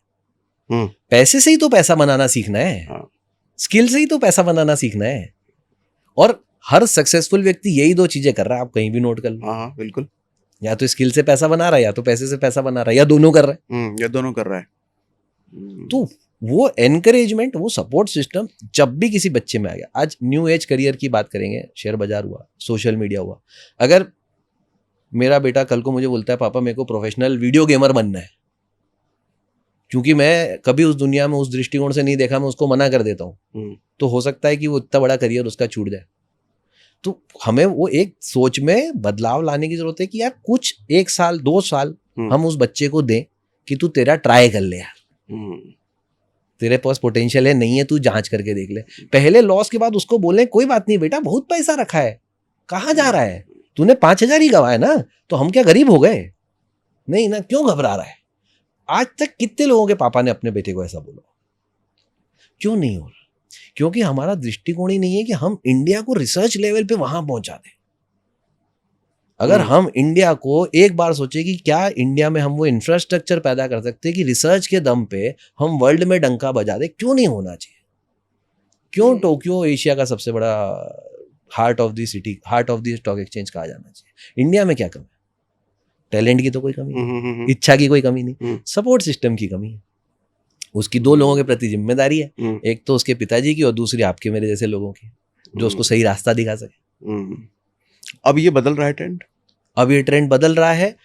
पैसे से ही तो पैसा बनाना सीखना है, स्किल से ही तो पैसा बनाना सीखना है। और हर सक्सेसफुल व्यक्ति यही दो चीजें कर रहा है, आप कहीं भी नोट कर लो। हाँ बिल्कुल, या तो स्किल से पैसा बना रहा है, या तो पैसे से पैसा बना रहा है, या दोनों कर रहा है। या दोनों कर रहा है। तो वो एनकरेजमेंट, वो सपोर्ट सिस्टम जब भी किसी बच्चे में आ गया, आज न्यू एज करियर की बात करेंगे, शेयर बाजार हुआ, सोशल मीडिया हुआ, अगर मेरा बेटा कल को मुझे बोलता है पापा मेरे को प्रोफेशनल वीडियो गेमर बनना है, क्योंकि मैं कभी उस दुनिया में उस दृष्टिकोण से नहीं देखा, मैं उसको मना कर देता हूँ, तो हो सकता है कि वो इतना बड़ा करियर उसका छूट जाए। तो हमें वो एक सोच में बदलाव लाने की जरूरत है कि यार कुछ 1 साल 2 साल हम उस बच्चे को दें कि तू तेरा ट्राई कर ले यार, तेरे पास पोटेंशियल है, नहीं है तू जांच करके देख ले। पहले लॉस के बाद उसको बोले कोई बात नहीं बेटा, बहुत पैसा रखा है, कहाँ जा रहा है, तूने 5,000 ही गवाए ना, तो हम क्या गरीब हो गए? नहीं ना, क्यों घबरा रहा है? आज तक कितने लोगों के पापा ने अपने बेटे को ऐसा बोला? क्यों नहीं हो रहा? क्योंकि हमारा दृष्टिकोण ही नहीं है कि हम इंडिया को रिसर्च लेवल पे वहां पहुंचा दें। अगर हम इंडिया को एक बार सोचे कि क्या इंडिया में हम वो इंफ्रास्ट्रक्चर पैदा कर सकते हैं कि रिसर्च के दम पे हम वर्ल्ड में डंका बजा दे, क्यों नहीं होना चाहिए? क्यों टोक्यो एशिया का सबसे बड़ा heart of the city, heart of the stock exchange कहा जाना चाहिए? इंडिया में क्या कमी है? टैलेंट की तो कोई कमी नहीं, इच्छा की कोई कमी नहीं, सपोर्ट सिस्टम की कमी है। उसकी 2 लोगों के प्रति जिम्मेदारी है, एक तो उसके पिताजी की और दूसरी आपके मेरे जैसे लोगों की, जो उसको सही रास्ता दिखा सके। अब ये बदल रहा है ट्रेंड, अब ये ट्रेंड बदल रहा है।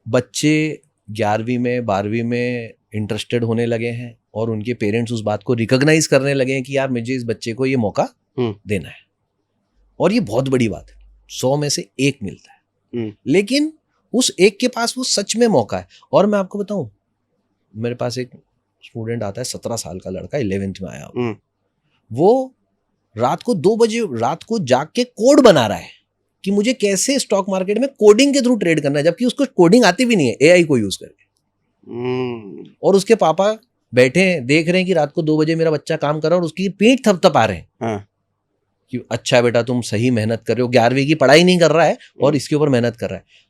बच्चे 11वीं में 12वीं में इंटरेस्टेड होने लगे हैं और उनके पेरेंट्स उस बात को रिकॉग्नाइज करने लगे हैं कि यार मुझे इस बच्चे को ये मौका देना है। और ये बहुत बड़ी बात है, 100 में से 1 मिलता है, लेकिन उस एक के पास वो सच में मौका है। और मैं आपको बताऊं, मेरे पास एक स्टूडेंट आता है, 17 साल का लड़का, 11th में आया, वो रात को 2 बजे रात को जाग के कोड बना रहा है कि मुझे कैसे स्टॉक मार्केट में कोडिंग के थ्रू ट्रेड करना है, जबकि उसको कोडिंग आती भी नहीं है, एआई को यूज करके। और उसके पापा बैठे हैं, देख रहे हैं कि रात को 2 बजे मेरा बच्चा काम कर रहा है और उसकी पीठ थपथपा रहे हैं कि अच्छा बेटा तुम सही मेहनत कर रहे हो, 11वीं की पढ़ाई नहीं कर रहा है और इसके ऊपर मेहनत कर रहा है।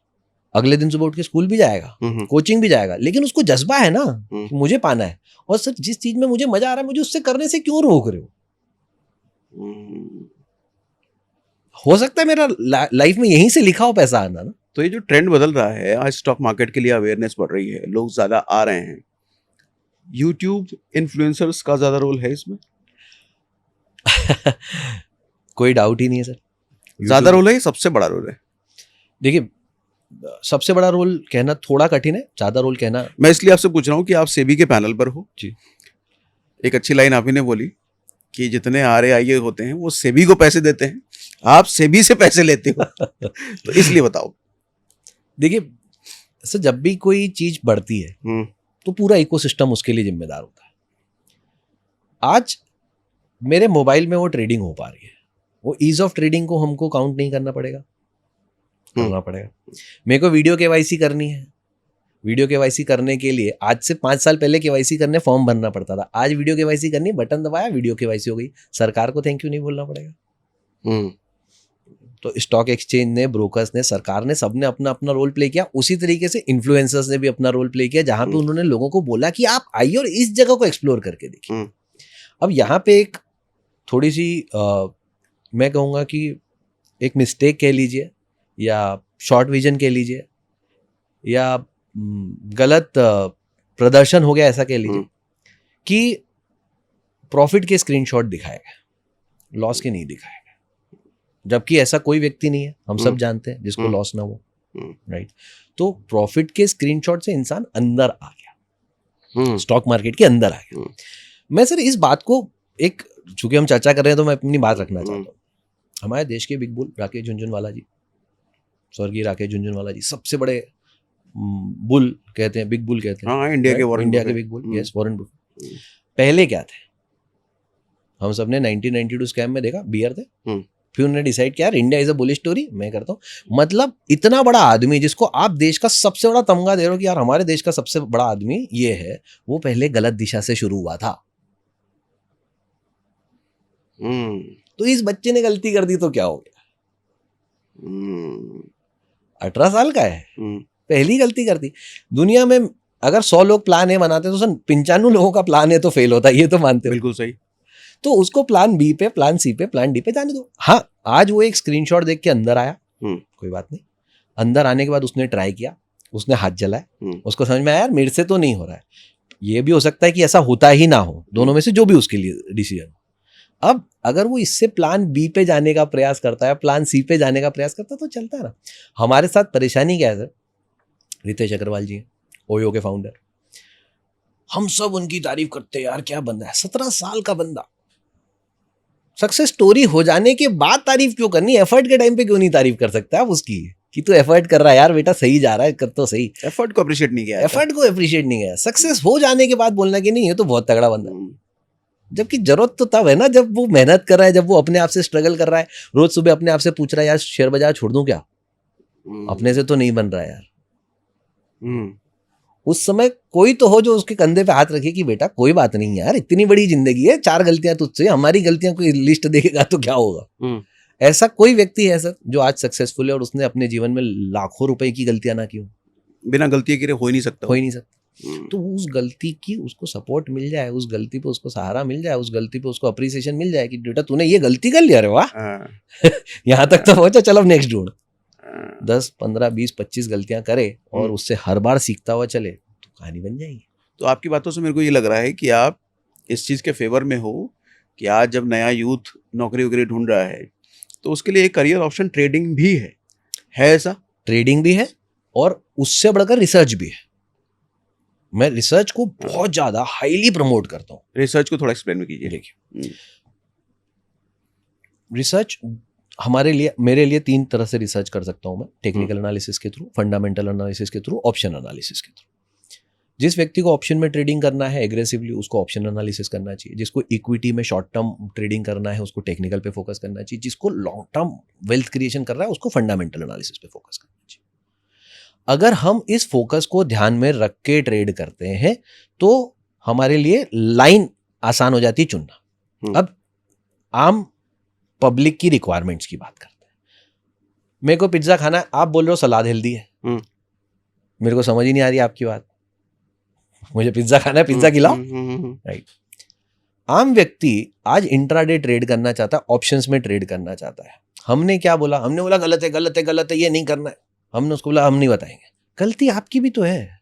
अगले दिन सुबह उठ के स्कूल भी जाएगा, कोचिंग भी जाएगा, लेकिन उसको जज्बा है ना कि मुझे पाना है, और सर जिस चीज में मुझे मजा आ रहा है मुझे उससे करने से क्यों रोक रहे हो? हो सकता है मेरा लाइफ में यहीं से लिखा हो पैसा आना ना। तो ये जो ट्रेंड बदल रहा है, आज स्टॉक मार्केट के लिए अवेयरनेस बढ़ रही है, लोग ज्यादा आ रहे हैं, यूट्यूब इन्फ्लुएंसर्स का ज्यादा रोल है इसमें? कोई डाउट ही नहीं है सर, ज्यादा रोल है, सबसे बड़ा रोल है। देखिए सबसे बड़ा रोल कहना थोड़ा कठिन है, ज्यादा रोल कहना। मैं इसलिए आपसे पूछ रहा हूँ कि आप सेबी के पैनल पर हो जी। एक अच्छी लाइन आप ही ने बोली कि जितने RAIA होते हैं वो सेबी को पैसे देते हैं, आप सेबी से पैसे लेते हो। तो इसलिए बताओ। देखिए सर, जब भी कोई चीज बढ़ती है तो पूरा इकोसिस्टम उसके लिए जिम्मेदार होता है। आज मेरे मोबाइल में वो ट्रेडिंग हो पा रही है, वो ईज ऑफ ट्रेडिंग को हमको काउंट नहीं करना पड़ेगा, करना पड़ेगा। मेरे को वीडियो केवाईसी करनी है, वीडियो केवाईसी करने के लिए आज से 5 साल पहले केवाईसी करने फॉर्म भरना पड़ता था, आज वीडियो केवाईसी करनी, बटन दबाया वीडियो केवाईसी हो गई, सरकार को थैंक यू नहीं बोलना पड़ेगा। तो स्टॉक एक्सचेंज ने, ब्रोकर्स ने, सरकार ने, सबने अपना अपना रोल प्ले किया। उसी तरीके से इन्फ्लुएंसर्स ने भी अपना रोल प्ले किया, जहां पे उन्होंने लोगों को बोला कि आप आइए और इस जगह को एक्सप्लोर करके देखिए। अब यहाँ पे एक थोड़ी सी मैं कहूँगा कि एक मिस्टेक कह लीजिए या शॉर्ट विजन कह लीजिए या गलत प्रदर्शन हो गया ऐसा कह लीजिए कि प्रॉफिट के स्क्रीनशॉट दिखाएगा, लॉस के नहीं दिखाएगा, जबकि ऐसा कोई व्यक्ति नहीं है, हम सब जानते हैं जिसको लॉस ना हो, राइट। तो प्रॉफिट के स्क्रीनशॉट से इंसान अंदर आ गया, स्टॉक मार्केट के अंदर आ गया। मैं सर इस बात को एक, चूंकि हम चर्चा कर रहे हैं तो मैं अपनी बात रखना चाहता हूँ। हमारे देश के बिग बुल राकेश झुनझुनवाला जी, स्वर्गीय राकेश झुनझुनवाला जी, सबसे बड़े बुल कहते हैं, बिग बुल कहते हैं। हाँ, इंडिया के big bull, yes, Warren Buffett. पहले क्या थे, हम सबने 1992 स्कैम में देखा, बियर थे, फिर उन्होंने डिसाइड किया India is a bullish story, मैं करता हूँ। मतलब इतना बड़ा आदमी जिसको आप देश का सबसे बड़ा तमगा दे रहे हो कि यार हमारे देश का सबसे बड़ा आदमी ये है, वो पहले गलत दिशा से शुरू हुआ था। तो इस बच्चे ने गलती कर दी तो क्या हो गया, 18 साल का है, पहली गलती कर दी। दुनिया में अगर 100 लोग प्लान ए बनाते तो सर 95 लोगों का प्लान ए तो फेल होता है, ये तो मानते हो। बिल्कुल सही। तो उसको प्लान बी पे, प्लान सी पे, प्लान डी पे जाने दो। हाँ, आज वो एक स्क्रीनशॉट देख के अंदर आया, कोई बात नहीं। अंदर आने के बाद उसने ट्राई किया, उसने हाथ जलाया, उसको समझ में आया यार मेरे से तो नहीं हो रहा है। ये भी हो सकता है कि ऐसा होता ही ना हो, दोनों में से जो भी उसके लिए डिसीजन। अब अगर वो इससे प्लान बी पे जाने का प्रयास करता है, प्लान सी पे जाने का प्रयास करता है, तो चलता है ना। हमारे साथ परेशानी क्या है सर, रितेश अग्रवाल जी हैं, ओयो के फाउंडर, हम सब उनकी तारीफ करते हैं, यार क्या बंदा है, 17 साल का बंदा, सक्सेस स्टोरी हो जाने के बाद तारीफ क्यों करनी, एफर्ट के टाइम पे क्यों नहीं तारीफ कर सकते आप उसकी, कि तू एफर्ट कर रहा है यार बेटा, सही जा रहा है, कर तो सही। एफर्ट को अप्रिशिएट नहीं किया, एफर्ट को अप्रिशिएट नहीं किया, सक्सेस हो जाने के बाद बोलना कि नहीं ये तो बहुत तगड़ा बंदा, जबकि जरूरत तो तब है ना जब वो मेहनत कर रहा है, जब वो अपने आप से स्ट्रगल कर रहा है, रोज सुबह अपने आप से पूछ रहा है यार शेयर बाजार छोड़ दूं क्या, अपने से तो नहीं बन रहा है यार। उस समय कोई तो हो जो उसके कंधे पे हाथ रखे कि बेटा कोई बात नहीं यार, इतनी बड़ी जिंदगी है, 4 गलतियां तुझसे, हमारी गलतियां कोई लिस्ट देखेगा तो क्या होगा। ऐसा कोई व्यक्ति है सर जो आज सक्सेसफुल है और उसने अपने जीवन में लाखों रुपए की गलतियां ना की हो? बिना गलती के हो ही नहीं सकता, हो ही नहीं सकता। तो उस गलती की उसको सपोर्ट मिल जाए, उस गलती पे उसको सहारा मिल जाए, उस गलती पे उसको अप्रिसिएशन मिल जाए कि बेटा तूने ये गलती कर लिया, अरे वाह यहाँ तक तो पहुंचा, चल अब नेक्स्ट ढूंढ। 10, 15, 20, 25 गलतियां करे और उससे हर बार सीखता हुआ चले तो कहानी बन जाएगी। तो आपकी बातों से मेरे को ये लग रहा है कि आप इस चीज़ के फेवर में हो कि आज जब नया यूथ नौकरी वगैरह ढूंढ रहा है तो उसके लिए एक करियर ऑप्शन ट्रेडिंग भी है ऐसा? ट्रेडिंग भी है और उससे बढ़कर रिसर्च भी है। मैं रिसर्च को बहुत ज्यादा हाईली प्रमोट करता हूँ। रिसर्च को थोड़ा एक्सप्लेन कीजिए। देखिए, रिसर्च हमारे लिए, मेरे लिए 3 तरह से रिसर्च कर सकता हूं मैं, टेक्निकल एनालिसिस के थ्रू, फंडामेंटल एनालिसिस के थ्रू, ऑप्शन एनालिसिस के थ्रू। जिस व्यक्ति को ऑप्शन में ट्रेडिंग करना है एग्रेसिवली, उसको ऑप्शन एनालिसिस करना चाहिए। जिसको इक्विटी में शॉर्ट टर्म ट्रेडिंग करना है उसको टेक्निकल पे फोकस करना चाहिए। जिसको लॉन्ग टर्म वेल्थ क्रिएशन कर रहा है उसको फंडामेंटल एनालिसिस पे फोकस करना चाहिए। अगर हम इस फोकस को ध्यान में रख के ट्रेड करते हैं तो हमारे लिए लाइन आसान हो जाती है चुनना। अब आम पब्लिक की रिक्वायरमेंट्स की बात करते हैं। मेरे को पिज्जा खाना है, आप बोल रहे हो सलाद हेल्दी है, मेरे को समझ ही नहीं आ रही आपकी बात, मुझे पिज्जा खाना है, पिज्जा खिलाओ, राइट। आम व्यक्ति आज इंट्राडे ट्रेड करना चाहता है, ऑप्शंस में ट्रेड करना चाहता है। हमने क्या बोला, हमने बोला गलत है गलत है गलत है, ये नहीं करना है। हमने उसको बोला हम नहीं बताएंगे। गलती आपकी भी तो है,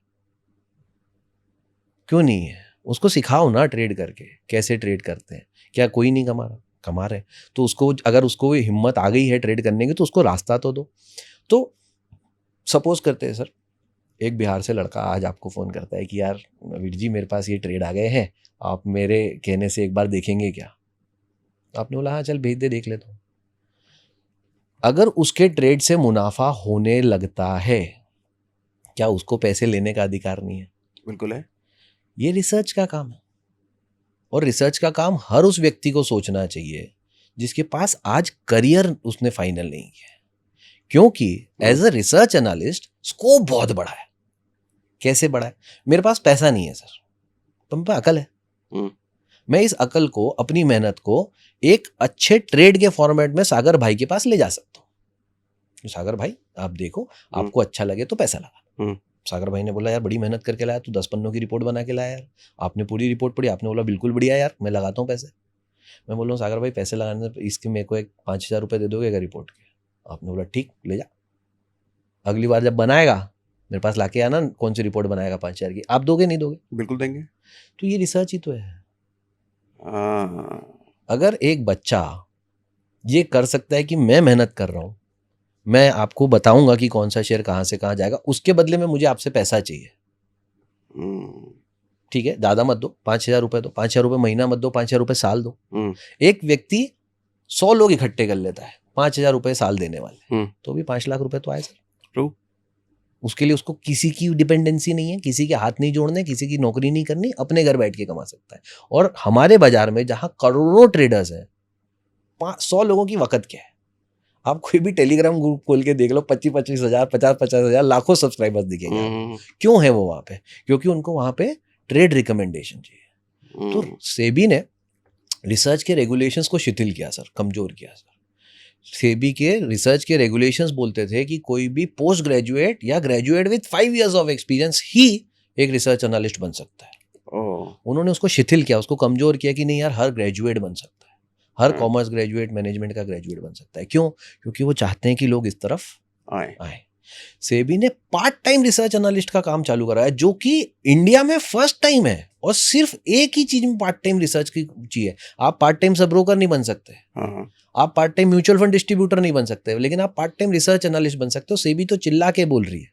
क्यों नहीं है? उसको सिखाओ ना ट्रेड करके, कैसे ट्रेड करते हैं। क्या कोई नहीं कमा रहा? कमा रहे। तो उसको, अगर उसको हिम्मत आ गई है ट्रेड करने की तो उसको रास्ता तो दो। तो सपोज करते हैं सर, एक बिहार से लड़का आज आपको फ़ोन करता है कि यार वीर जी मेरे पास ये ट्रेड आ गए हैं, आप मेरे कहने से एक बार देखेंगे क्या? आपने बोला हाँ चल भेज दे, देख लेता हूँ। अगर उसके ट्रेड से मुनाफा होने लगता है, क्या उसको पैसे लेने का अधिकार नहीं है? बिल्कुल है। ये रिसर्च का काम है। और रिसर्च का काम हर उस व्यक्ति को सोचना चाहिए जिसके पास आज करियर उसने फाइनल नहीं किया है। क्योंकि as a research analyst scope बहुत बड़ा है। कैसे बड़ा है? मेरे पास पैसा नहीं है सर, तो मेरे पास अकल है। मैं इस अकल को, अपनी मेहनत को एक अच्छे ट्रेड के फॉर्मेट में सागर भाई के पास ले जा सकता हूँ। सागर भाई आप देखो, आपको अच्छा लगे तो पैसा लगा। सागर भाई ने बोला यार बड़ी मेहनत करके लाया तू, 10 पन्नों की रिपोर्ट बना के लाया यार। आपने पूरी रिपोर्ट पढ़ी, आपने बोला बिल्कुल बढ़िया यार, मैं लगाता हूँ पैसे। मैं बोल रहा हूँ सागर भाई पैसे लगाने से इसके मेरे को एक 5,000 रुपये दे दोगे अगर रिपोर्ट के? आपने बोला ठीक, ले जा। अगली बार जब बनाएगा मेरे पास लाके आना, कौन सी रिपोर्ट बनाएगा 5,000 की। आप दोगे नहीं दोगे? बिल्कुल देंगे। तो ये रिसर्च ही तो है। अगर एक बच्चा ये कर सकता है कि मैं मेहनत कर रहा हूँ, मैं आपको बताऊंगा कि कौन सा शेयर कहाँ से कहाँ जाएगा, उसके बदले में मुझे आपसे पैसा चाहिए। ठीक है, ज़्यादा मत दो, 5,000 रुपये दो, 5,000 रुपये महीना मत दो, 5,000 रुपये साल दो। एक व्यक्ति 100 लोग इकट्ठे कर लेता है 5,000 रुपये साल देने वाले, तो भी 5 लाख रुपए तो आए सर। ट्रू। उसके लिए उसको किसी की डिपेंडेंसी नहीं है, किसी के हाथ नहीं जोड़ने, किसी की नौकरी नहीं करनी, अपने घर बैठ के कमा सकता है। और हमारे बाजार में जहाँ करोड़ों ट्रेडर्स हैं, 100 लोगों की वक़्त क्या है? आप कोई भी टेलीग्राम ग्रुप खोल के देख लो, 25-25 हज़ार, 50-50 हज़ार, लाखों सब्सक्राइबर्स दिखेंगे। क्यों है वो वहाँ पे? क्योंकि उनको वहाँ पे ट्रेड रिकमेंडेशन चाहिए। तो सेबी ने रिसर्च के रेगुलेशंस को शिथिल किया सर, कमजोर किया सर। सेबी के रिसर्च के रेगुलेशंस बोलते थे कि कोई भी पोस्ट ग्रेजुएट या graduate with 5 years of experience ही एक रिसर्च एनालिस्ट बन सकता है। उन्होंने उसको शिथिल किया, उसको कमजोर किया कि नहीं यार हर ग्रेजुएट बन सकता है, हर कॉमर्स ग्रेजुएट, मैनेजमेंट का ग्रेजुएट बन सकता है। क्यों? क्योंकि वो चाहते हैं कि लोग इस तरफ आए। सेबी ने पार्ट टाइम रिसर्च एनालिस्ट का काम चालू करा है, जो कि इंडिया में फर्स्ट टाइम है, और सिर्फ एक ही चीज में पार्ट टाइम रिसर्च की चाहिए। आप पार्ट टाइम सब ब्रोकर नहीं बन सकते, आप part time mutual fund distributor नहीं बन सकते, लेकिन आप पार्ट टाइम रिसर्च एनालिस्ट बन सकते हो। सेबी तो चिल्ला के बोल रही है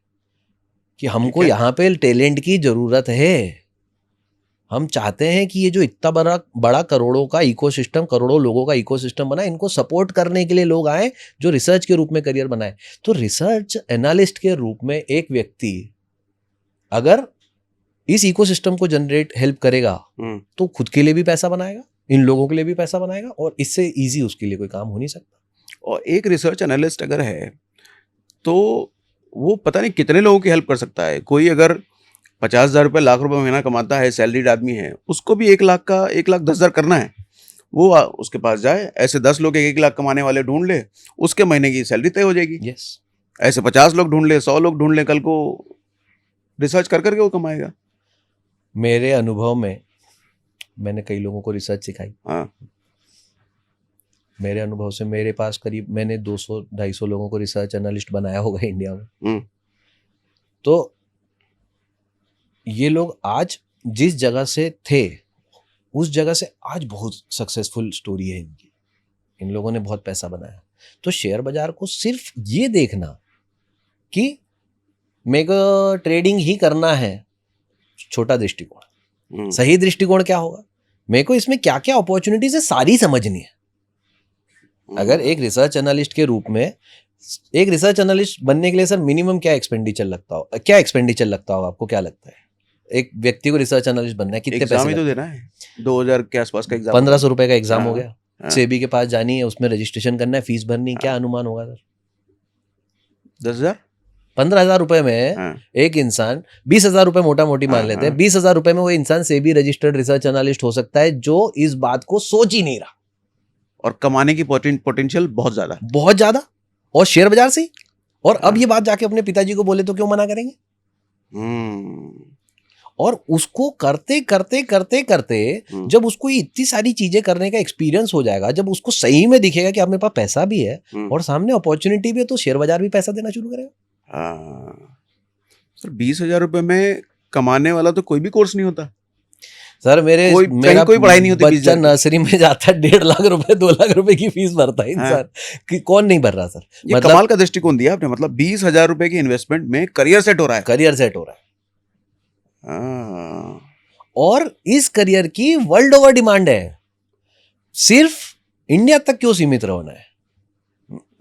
कि हमको यहाँ पे टैलेंट की जरूरत है। हम चाहते हैं कि ये जो इतना बड़ा करोड़ों का इकोसिस्टम, करोड़ों लोगों का इकोसिस्टम बना, इनको सपोर्ट करने के लिए लोग आए जो रिसर्च के रूप में करियर बनाए। तो रिसर्च एनालिस्ट के रूप में एक व्यक्ति अगर इस इकोसिस्टम को जनरेट हेल्प करेगा तो खुद के लिए भी पैसा बनाएगा, इन लोगों के लिए भी पैसा बनाएगा, और इससे इजी उसके लिए कोई काम हो नहीं सकता। और एक रिसर्च एनालिस्ट अगर है तो वो पता नहीं कितने लोगों की हेल्प कर सकता है। कोई अगर 50,000 रुपये, लाख रुपए महीना कमाता है, सैलरीड आदमी है, उसको भी 1,10,000 करना है, वो उसके पास जाए, ऐसे 10 लोग 1 लाख कमाने वाले ढूंढ ले, उसके महीने की सैलरी तय हो जाएगी। yes. ऐसे 50 लोग ढूंढ ले, 100 लोग ढूंढ ले, कल को रिसर्च कर करके वो कमाएगा। मेरे अनुभव में मैंने कई लोगों को रिसर्च सिखाई। मेरे अनुभव से मेरे पास करीब मैंने 200-250 लोगों को रिसर्च एनालिस्ट बनाया होगा इंडिया में। तो ये लोग आज जिस जगह से थे उस जगह से आज बहुत सक्सेसफुल स्टोरी है इनकी, इन लोगों ने बहुत पैसा बनाया। तो शेयर बाजार को सिर्फ ये देखना कि मेरे को ट्रेडिंग ही करना है, छोटा दृष्टिकोण। सही दृष्टिकोण क्या होगा? मेरे को इसमें क्या क्या अपॉर्चुनिटीज है सारी समझनी है। अगर एक रिसर्च एनालिस्ट के रूप में, एक रिसर्च एनालिस्ट बनने के लिए सर मिनिमम क्या एक्सपेंडिचर लगता हो, आपको क्या लगता है? एक व्यक्ति को रिसर्च एनालिस्ट बनना है कितने पैसे तो देना है? 2,000 के आसपास का एग्जाम, 1,500 रुपए का एग्जाम हो गया। सेबी के पास जानी है, उसमें रजिस्ट्रेशन करना है, फीस भरनी। क्या अनुमान होगा सर? 10,000, 15,000 रुपए में एक इंसान 20,000 रुपए मोटा मोटी मान लेते हैं, 20,000 रुपए में वो इंसान सेबी रजिस्टर्ड रिसर्च एनालिस्ट हो सकता है, जो इस बात को सोच ही नहीं रहा, और कमाने की पोटेंशियल बहुत ज्यादा, और शेयर बाजार से। और अब ये बात जाके अपने पिताजी को बोले तो क्यों मना करेंगे? और उसको करते करते करते करते जब उसको इतनी सारी चीजें करने का एक्सपीरियंस हो जाएगा, जब उसको सही में दिखेगा कि अपने पास पैसा भी है और सामने अपॉर्चुनिटी भी है, तो शेयर बाजार भी पैसा देना शुरू करेगा। सर 20,000 रुपए में कमाने वाला तो कोई भी कोर्स नहीं होता सर। मेरा कोई पढ़ाई नहीं होती। बच्चा नर्सरी में जाता है, 1.5 लाख रुपए 2 लाख रुपए की फीस भरता है इंसान। कौन नहीं भर रहा सर? ये कमाल का दृष्टिकोण दिया आपने। मतलब 20,000 रुपए की इन्वेस्टमेंट में करियर सेट हो रहा है। और इस करियर की वर्ल्ड ओवर डिमांड है। सिर्फ इंडिया तक क्यों सीमित रहना है?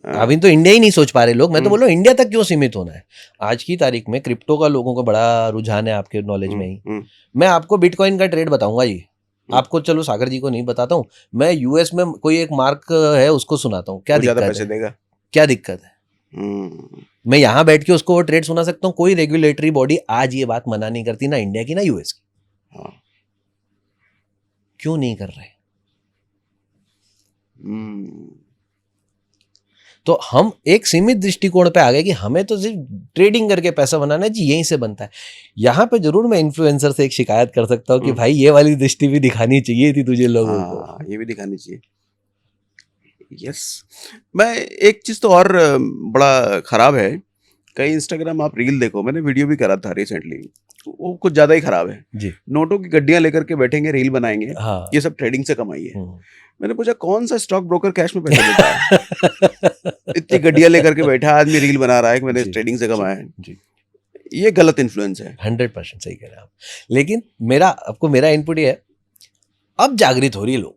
अभी तो इंडिया ही नहीं सोच पा रहे लोग। मैं तो बोल रहा हूँ इंडिया तक क्यों सीमित होना है? आज की तारीख में क्रिप्टो का लोगों को बड़ा रुझान है, आपके नॉलेज में ही। मैं आपको बिटकॉइन का ट्रेड बताऊंगा जी, आपको, चलो सागर जी को नहीं बताता हूँ। मैं यूएस में कोई एक मार्क है उसको सुनाता हूँ। क्या दिक्कत है? क्या दिक्कत है? मैं यहाँ बैठ के उसको वो ट्रेड सुना सकता हूँ। कोई रेगुलेटरी बॉडी आज ये बात मना नहीं करती, ना इंडिया की ना यूएस की। क्यों नहीं कर रहे? तो हम एक सीमित दृष्टिकोण पे आ गए कि हमें तो सिर्फ ट्रेडिंग करके पैसा बनाना है जी, यहीं से बनता है। यहाँ पे जरूर मैं इन्फ्लुएंसर से एक शिकायत कर सकता हूँ कि भाई ये वाली दृष्टि भी दिखानी चाहिए थी तुझे लोगों को। ये भी दिखानी चाहिए। यस। मैं एक चीज तो और बड़ा खराब है, कई इंस्टाग्राम आप रील देखो, मैंने वीडियो भी करा था रिसेंटली, वो कुछ ज्यादा ही खराब है जी। नोटों की गड्डियां लेकर के बैठेंगे, रील बनाएंगे। ये सब ट्रेडिंग से कमाई है। मैंने पूछा कौन सा स्टॉक ब्रोकर कैश में पैसा देता है? इतनी गड्डियां लेकर के बैठा आदमी रील बना रहा है कि मैंने ट्रेडिंग से कमाया है जी। ये गलत इन्फ्लुएंस है। 100% सही कह रहे हैं आप। लेकिन मेरा इनपुट ये है, अब जागृत हो रही है लोग।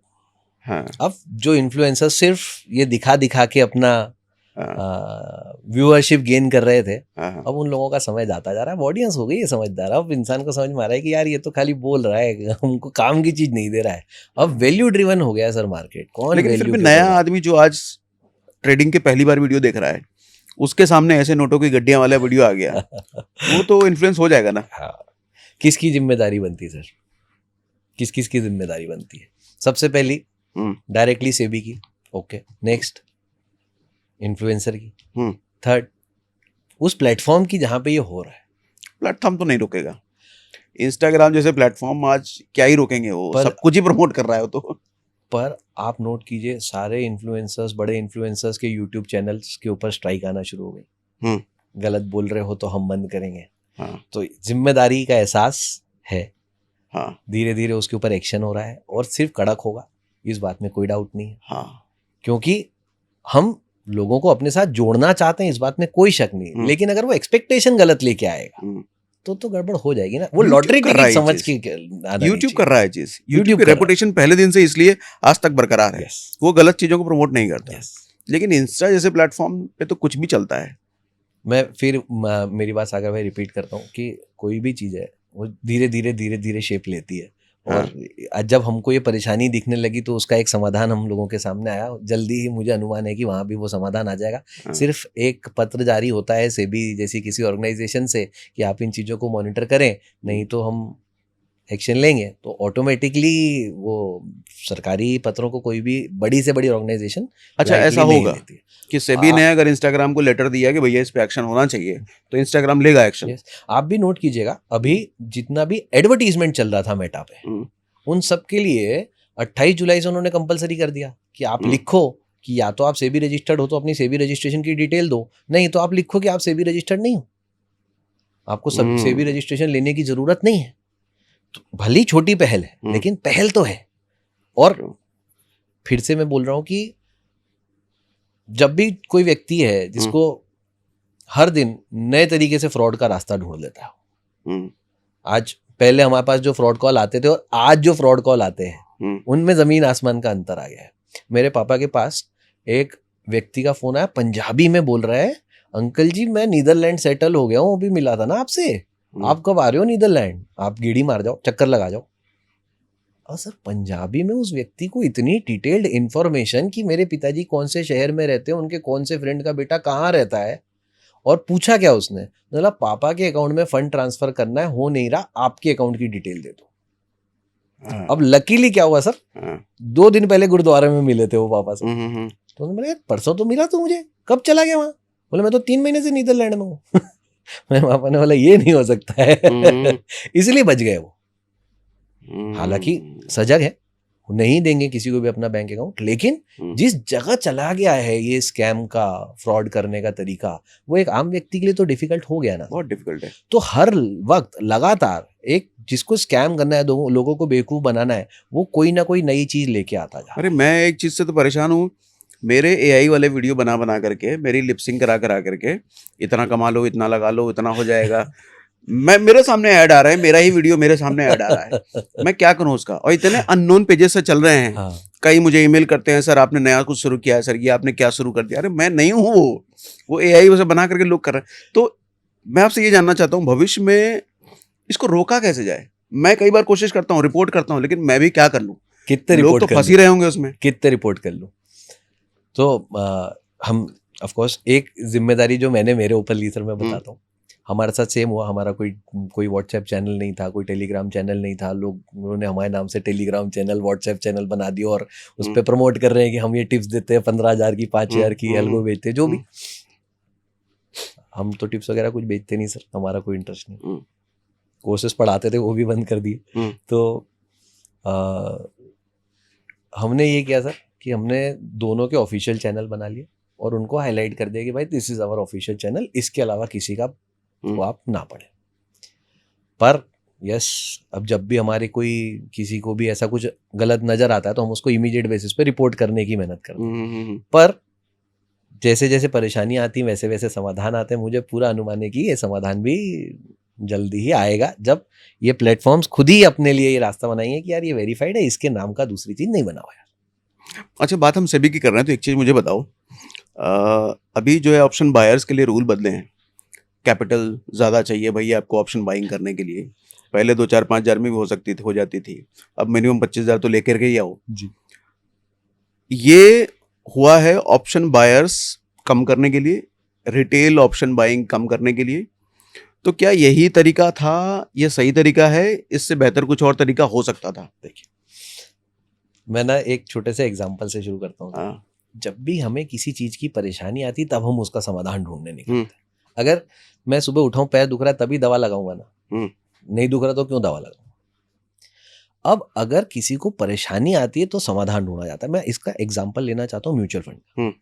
अब जो इन्फ्लुएंसर सिर्फ ये दिखा के अपना व्यूअरशिप गेन कर रहे थे, अब उन लोगों का समय जाता जा रहा है। ऑडियंस हो गई है समझदार। अब इंसान को समझ में आ रहा है कि यार ये तो खाली बोल रहा है, हमको काम की चीज नहीं दे रहा है। अब वैल्यू ड्रिवन हो गया है सर मार्केट। कौन लेकिन फिर भी नया आदमी जो आज ट्रेडिंग के पहली बार वीडियो देख रहा है, उसके सामने ऐसे नोटों की गड्डियां वाला वीडियो आ गया, वो तो इन्फ्लुएंस हो जाएगा ना। किसकी जिम्मेदारी बनती है सर? किस की जिम्मेदारी बनती है? सबसे पहली डायरेक्टली सेबी की, ओके। नेक्स्ट इन्फ्लुएंसर की। थर्ड उस प्लेटफॉर्म की जहां पे ये हो रहा है। प्लेटफॉर्म तो नहीं रुकेगा। इंस्टाग्राम जैसे प्लेटफॉर्म आज क्या ही रोकेंगे, वो सब कुछ ही प्रमोट कर रहा है वो तो। पर आप नोट कीजिए, सारे इन्फ्लुएंसर्स, बड़े इन्फ्लुएंसर्स के यूट्यूब चैनल्स के ऊपर स्ट्राइक आना शुरू हो गई। गलत बोल रहे हो तो हम बंद करेंगे। हाँ। तो जिम्मेदारी का एहसास है। हाँ। धीरे धीरे उसके ऊपर एक्शन हो रहा है और सिर्फ कड़क होगा, इस बात में कोई डाउट नहीं है। हाँ। क्योंकि हम लोगों को अपने साथ जोड़ना चाहते हैं, इस बात में कोई शक नहीं है, लेकिन अगर वो एक्सपेक्टेशन गलत लेके आएगा तो गड़बड़ हो जाएगी ना। वो लॉटरी टिकट समझ के यूट्यूब कर रहा है चीज। यूट्यूब की रेपुटेशन पहले दिन से इसलिए आज तक बरकरार है। वो गलत चीजों को प्रमोट नहीं करता। लेकिन इंस्टा जैसे प्लेटफॉर्म पे तो कुछ भी चलता है। मैं फिर मेरी बात सागर भाई रिपीट करता हूँ कि कोई भी चीज है वो धीरे धीरे शेप लेती है। और जब हमको ये परेशानी दिखने लगी तो उसका एक समाधान हम लोगों के सामने आया। जल्दी ही मुझे अनुमान है कि वहाँ भी वो समाधान आ जाएगा। सिर्फ एक पत्र जारी होता है सेबी जैसी किसी ऑर्गेनाइजेशन से कि आप इन चीज़ों को मॉनिटर करें, नहीं तो हम एक्शन लेंगे। तो ऑटोमेटिकली वो सरकारी पत्रों को कोई भी बड़ी से बड़ी ऑर्गेनाइजेशन ऐसा होगा कि सेबी ने अगर इंस्टाग्राम को लेटर दिया कि भैया इस पे एक्शन होना चाहिए तो इंस्टाग्राम लेगा एक्शन। आप भी नोट कीजिएगा, अभी जितना भी एडवर्टीजमेंट चल रहा था मेटा पे, उन सब के लिए 28 जुलाई से उन्होंने कंपलसरी कर दिया कि आप लिखो कि या तो आप सेबी रजिस्टर्ड हो तो अपनी सेबी रजिस्ट्रेशन की डिटेल दो, नहीं तो आप लिखो कि आप सेबी रजिस्टर्ड नहीं हो, आपको सेबी रजिस्ट्रेशन लेने की जरूरत नहीं है। तो भली छोटी पहल है लेकिन पहल तो है। और फिर से मैं बोल रहा हूं कि जब भी कोई व्यक्ति है जिसको हर दिन नए तरीके से फ्रॉड का रास्ता ढूंढ लेता है, आज पहले हमारे पास जो फ्रॉड कॉल आते थे और आज जो फ्रॉड कॉल आते हैं उनमें जमीन आसमान का अंतर आ गया है। मेरे पापा के पास एक व्यक्ति का फोन आया, पंजाबी में बोल रहा है, अंकल जी मैं नीदरलैंड सेटल हो गया हूँ, अभी मिला था ना आपसे, आप कब आ रहे हो नीदरलैंड, आप गेड़ी मार जाओ, चक्कर लगा जाओ। और सर पंजाबी में उस व्यक्ति को इतनी डिटेल्ड इंफॉर्मेशन कि मेरे पिताजी कौन से शहर में रहते हैं, उनके कौन से फ्रेंड का बेटा कहाँ रहता है, और पूछा क्या उसने, बोला पापा के अकाउंट में फंड ट्रांसफर करना है, हो नहीं रहा, आपके अकाउंट की डिटेल दे दो। अब लकीली क्या हुआ सर, 2 दिन पहले गुरुद्वारे में मिले थे वो पापा से। तो उन्होंने बोला परसों तो मिला तो मुझे, कब चला गया वहां? बोले मैं तो 3 महीने से नीदरलैंड में हूँ। मेरे पापा ने बोला ये नहीं हो सकता है। इसलिए बच गए वो। हालांकि सजग है, नहीं देंगे किसी को भी अपना बैंक अकाउंट, लेकिन जिस जगह चला गया है ये स्कैम का, फ्रॉड करने का तरीका, वो एक आम व्यक्ति के लिए तो डिफिकल्ट हो गया ना, बहुत डिफिकल्ट है। तो हर वक्त लगातार एक जिसको स्कैम करना है, लोगों को बेवकूफ बनाना है, वो कोई ना कोई नई चीज लेके आता जा। अरे मैं एक चीज से तो परेशान हूँ, मेरे एआई वाले वीडियो बना करके, मेरी लिपसिंग करा करके, इतना कमा लो, इतना लगा लो, इतना हो जाएगा, मेरे सामने ऐड आ रहा है, मेरा ही वीडियो मेरे सामने ऐड आ रहा है, मैं क्या करूं उसका? और इतने अननोन पेजेस से चल रहे हैं। हाँ। कई मुझे ईमेल करते हैं, सर आपने नया कुछ शुरू किया है, सर ये आपने क्या शुरू कर दिया? अरे मैं नहीं हूँ, वो एआई से बना करके लोग कर रहे हैं। तो मैं आपसे ये जानना चाहता हूँ, भविष्य में इसको रोका कैसे जाए? मैं कई बार कोशिश करता हूँ, रिपोर्ट करता हूँ, लेकिन मैं भी क्या कर लूँ? कितने लोग तो फंस ही रहे होंगे उसमें, कितने रिपोर्ट कर लूँ? तो हम ऑफ कोर्स एक जिम्मेदारी जो मैंने मेरे ऊपर ली सर, मैं बताता हूँ। हमारे साथ सेम हुआ, हमारा कोई व्हाट्सएप चैनल नहीं था, कोई टेलीग्राम चैनल नहीं था, लोगों ने हमारे नाम से टेलीग्राम चैनल, व्हाट्सएप चैनल बना दिया और उस पर प्रमोट कर रहे हैं कि हम ये टिप्स देते हैं, 15,000 की, 5,000 की एल्गो बेचते हैं, जो भी। हम तो टिप्स वगैरह कुछ बेचते नहीं सर, हमारा कोई इंटरेस्ट नहीं। कोर्सेस पढ़ाते थे वो भी बंद कर दिए। तो हमने ये किया सर कि हमने दोनों के ऑफिशियल चैनल बना लिए और उनको हाईलाइट कर दिया कि भाई this is our official channel, इसके अलावा किसी का वो आप ना पढ़े। पर यस, अब जब भी हमारे किसी को भी ऐसा कुछ गलत नजर आता है तो हम उसको इमीडिएट बेसिस पे रिपोर्ट करने की मेहनत करते हैं। पर जैसे जैसे परेशानी आती वैसे वैसे समाधान आते हैं। मुझे पूरा अनुमान है कि ये समाधान भी जल्दी ही आएगा, जब ये प्लेटफॉर्म्स खुद ही अपने लिए ये रास्ता बनाएंगे कि यार ये वेरीफाइड है, इसके नाम का दूसरी चीज नहीं बना हुआ यार। अच्छा, बात हम सेबी की कर रहे हैं तो एक चीज मुझे बताओ, अभी जो है ऑप्शन बायर्स के लिए रूल बदले हैं। कैपिटल ज़्यादा चाहिए भैया आपको ऑप्शन बाइंग करने के लिए। पहले 2-4-5 हज़ार में भी हो जाती थी, अब मिनिमम 25,000 तो लेकर के ही आओ जी। ये हुआ है ऑप्शन बायर्स कम करने के लिए, रिटेल ऑप्शन बाइंग कम करने के लिए। तो क्या यही तरीका था, ये सही तरीका है? इससे बेहतर कुछ और तरीका हो सकता था? देखिए, मैं ना एक छोटे से एग्जाम्पल से शुरू करता हूँ। जब भी हमें किसी चीज की परेशानी आती तब हम उसका समाधान ढूंढने निकलते हैं। अगर मैं सुबह उठाऊं पैर दुख रहा है तभी दवा लगाऊंगा ना, नहीं दुख रहा तो क्यों दवा लगाऊं। अब अगर किसी को परेशानी आती है तो समाधान ढूंढा जाता है। मैं इसका एग्जांपल लेना चाहता हूँ म्यूचुअल फंड।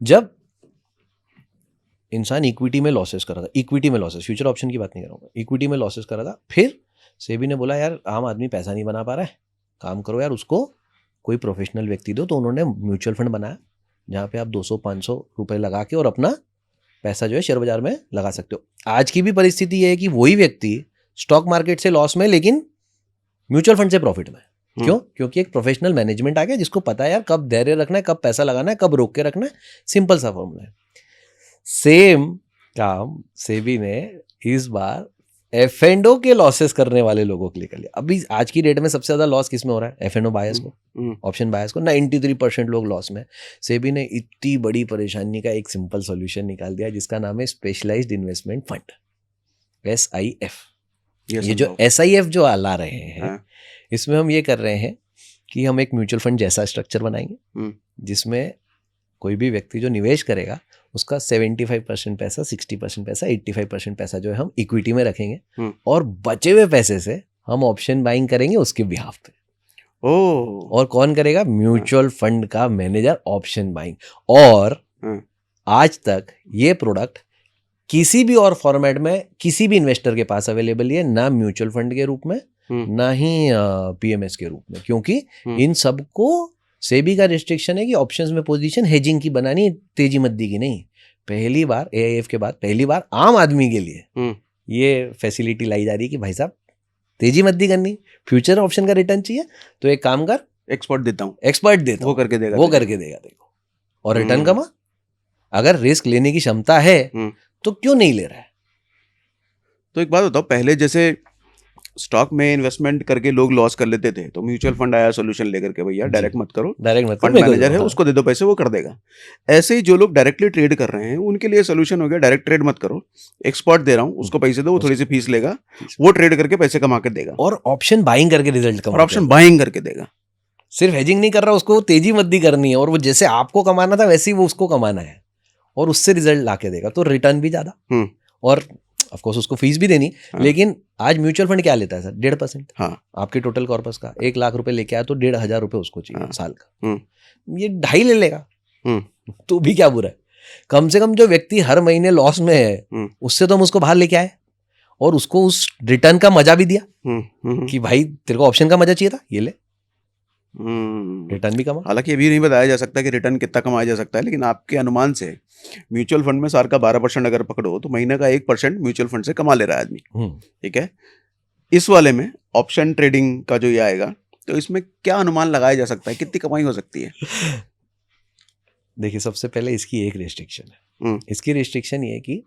जब इंसान इक्विटी में लॉसेस कर रहा था, इक्विटी में लॉसेस, फ्यूचर ऑप्शन की बात नहीं कर रहा हूँ, इक्विटी में लॉसेस कर रहा था, फिर सेबी ने बोला यार आम आदमी पैसा नहीं बना पा रहा है, काम करो यार उसको कोई प्रोफेशनल व्यक्ति दो। तो उन्होंने म्यूचुअल फंड बनाया जहाँ पे आप 200-500 रुपए लगा के और अपना पैसा जो है शेयर बाजार में लगा सकते हो। आज की भी परिस्थिति ये है कि वही व्यक्ति स्टॉक मार्केट से लॉस में लेकिन म्यूचुअल फंड से प्रॉफिट में। क्यों? क्योंकि एक प्रोफेशनल मैनेजमेंट आ गया जिसको पता है यार कब धैर्य रखना है, कब पैसा लगाना है, कब रोक के रखना है। सिंपल सा फॉर्मूला है। सेम काम सेबी ने इस बार F&O के लॉसेस करने वाले लोगों के लिए कर लिया। अभी आज की डेट में सबसे ज्यादा लॉस किस में हो रहा है? F&O बायर्स को, ऑप्शन बायर्स को। 93% लोग लॉस में। सेबी ने इतनी बड़ी परेशानी का एक सिंपल सॉल्यूशन निकाल दिया जिसका नाम है स्पेशलाइज्ड इन्वेस्टमेंट फंड, SIF। ये जो SIF जो ला रहे हैं, इसमें हम ये कर रहे हैं कि हम एक म्यूचुअल फंड जैसा स्ट्रक्चर बनाएंगे जिसमें कोई भी व्यक्ति जो निवेश करेगा उसका 75% पैसा, 60% पैसा, 85% पैसा जो है हम इक्विटी में रखेंगे और बचे हुए पैसे से हम ऑप्शन बाइंग करेंगे उसके बिहाफ पे। और कौन करेगा? म्यूचुअल फंड का मैनेजर ऑप्शन बाइंग। और आज तक ये प्रोडक्ट किसी भी और फॉर्मेट में किसी भी इन्वेस्टर के पास अवेलेबल है, ना म्यूचुअल फंड के रूप में ना ही PMS के रूप में, क्योंकि इन सबको सेबी का रिस्ट्रिक्शन है कि ऑप्शंस में पोजीशन हेजिंग की बनानी, तेजी मद्दी की नहीं। पहली बार AIF के बाद पहली बार आम आदमी के लिए ये फैसिलिटी लाई जा रही है कि भाई साहब तेजी मद्दी करनी, फ्यूचर ऑप्शन का रिटर्न चाहिए तो एक काम कर, एक्सपर्ट देता हूँ, वो करके देगा देखो, और रिटर्न कमा। अगर रिस्क लेने की क्षमता है तो क्यों नहीं ले रहा है? तो एक बात बताओ, पहले जैसे स्टॉक में इन्वेस्टमेंट करके लोग लॉस कर लेते थे तो म्यूचुअल फंड आया सोल्यूशन लेकर के, भैया डायरेक्ट मत करो, फंड मैनेजर है उसको दे दो पैसे, वो कर देगा। ऐसे ही जो लोग डायरेक्टली ट्रेड कर रहे हैं उनके लिए सोल्यूशन हो गया, डायरेक्ट ट्रेड मत करो, एक्सपर्ट दे रहा हूँ उसको पैसे दो, वो थोड़ी सी फीस लेगा, वो ट्रेड करके पैसे कमा के देगा और ऑप्शन बाइंग करके रिजल्ट कमा, और ऑप्शन बाइंग करके देगा। सिर्फ हेजिंग नहीं कर रहा, उसको तेजी मद्दी करनी है और वो जैसे आपको कमाना था वैसे ही वो उसको कमाना है और उससे रिजल्ट ला के देगा। तो रिटर्न भी ज्यादा और ऑफ कोर्स उसको फीस भी देनी। लेकिन आज म्यूचुअल फंड क्या लेता है सर? 1.5%। आपके टोटल कॉर्पस का 1 लाख रुपए लेके आया तो 1,500 रुपए उसको चाहिए साल का। ये 2.5 ले लेगा तो भी क्या बुरा है? कम से कम जो व्यक्ति हर महीने लॉस में है उससे तो हम उसको बाहर लेके आए और उसको उस रिटर्न का मजा भी दिया कि भाई तेरे को ऑप्शन का मजा चाहिए था, ये ले, रिटर्न भी कमा। हालांकि ये भी नहीं बताया जा सकता कि रिटर्न कितना कमाया जा सकता है, लेकिन आपके अनुमान से म्यूचुअल फंड में साल का 12% अगर पकड़ो तो महीने का 1% म्यूचुअल फंड से कमा ले रहा है आदमी। ठीक है, इस वाले में ऑप्शन ट्रेडिंग का जो ये आएगा तो इसमें क्या अनुमान लगाया जा सकता है, कितनी कमाई हो सकती है? देखिए, सबसे पहले इसकी एक रिस्ट्रिक्शन है। इसकी रिस्ट्रिक्शन ये है कि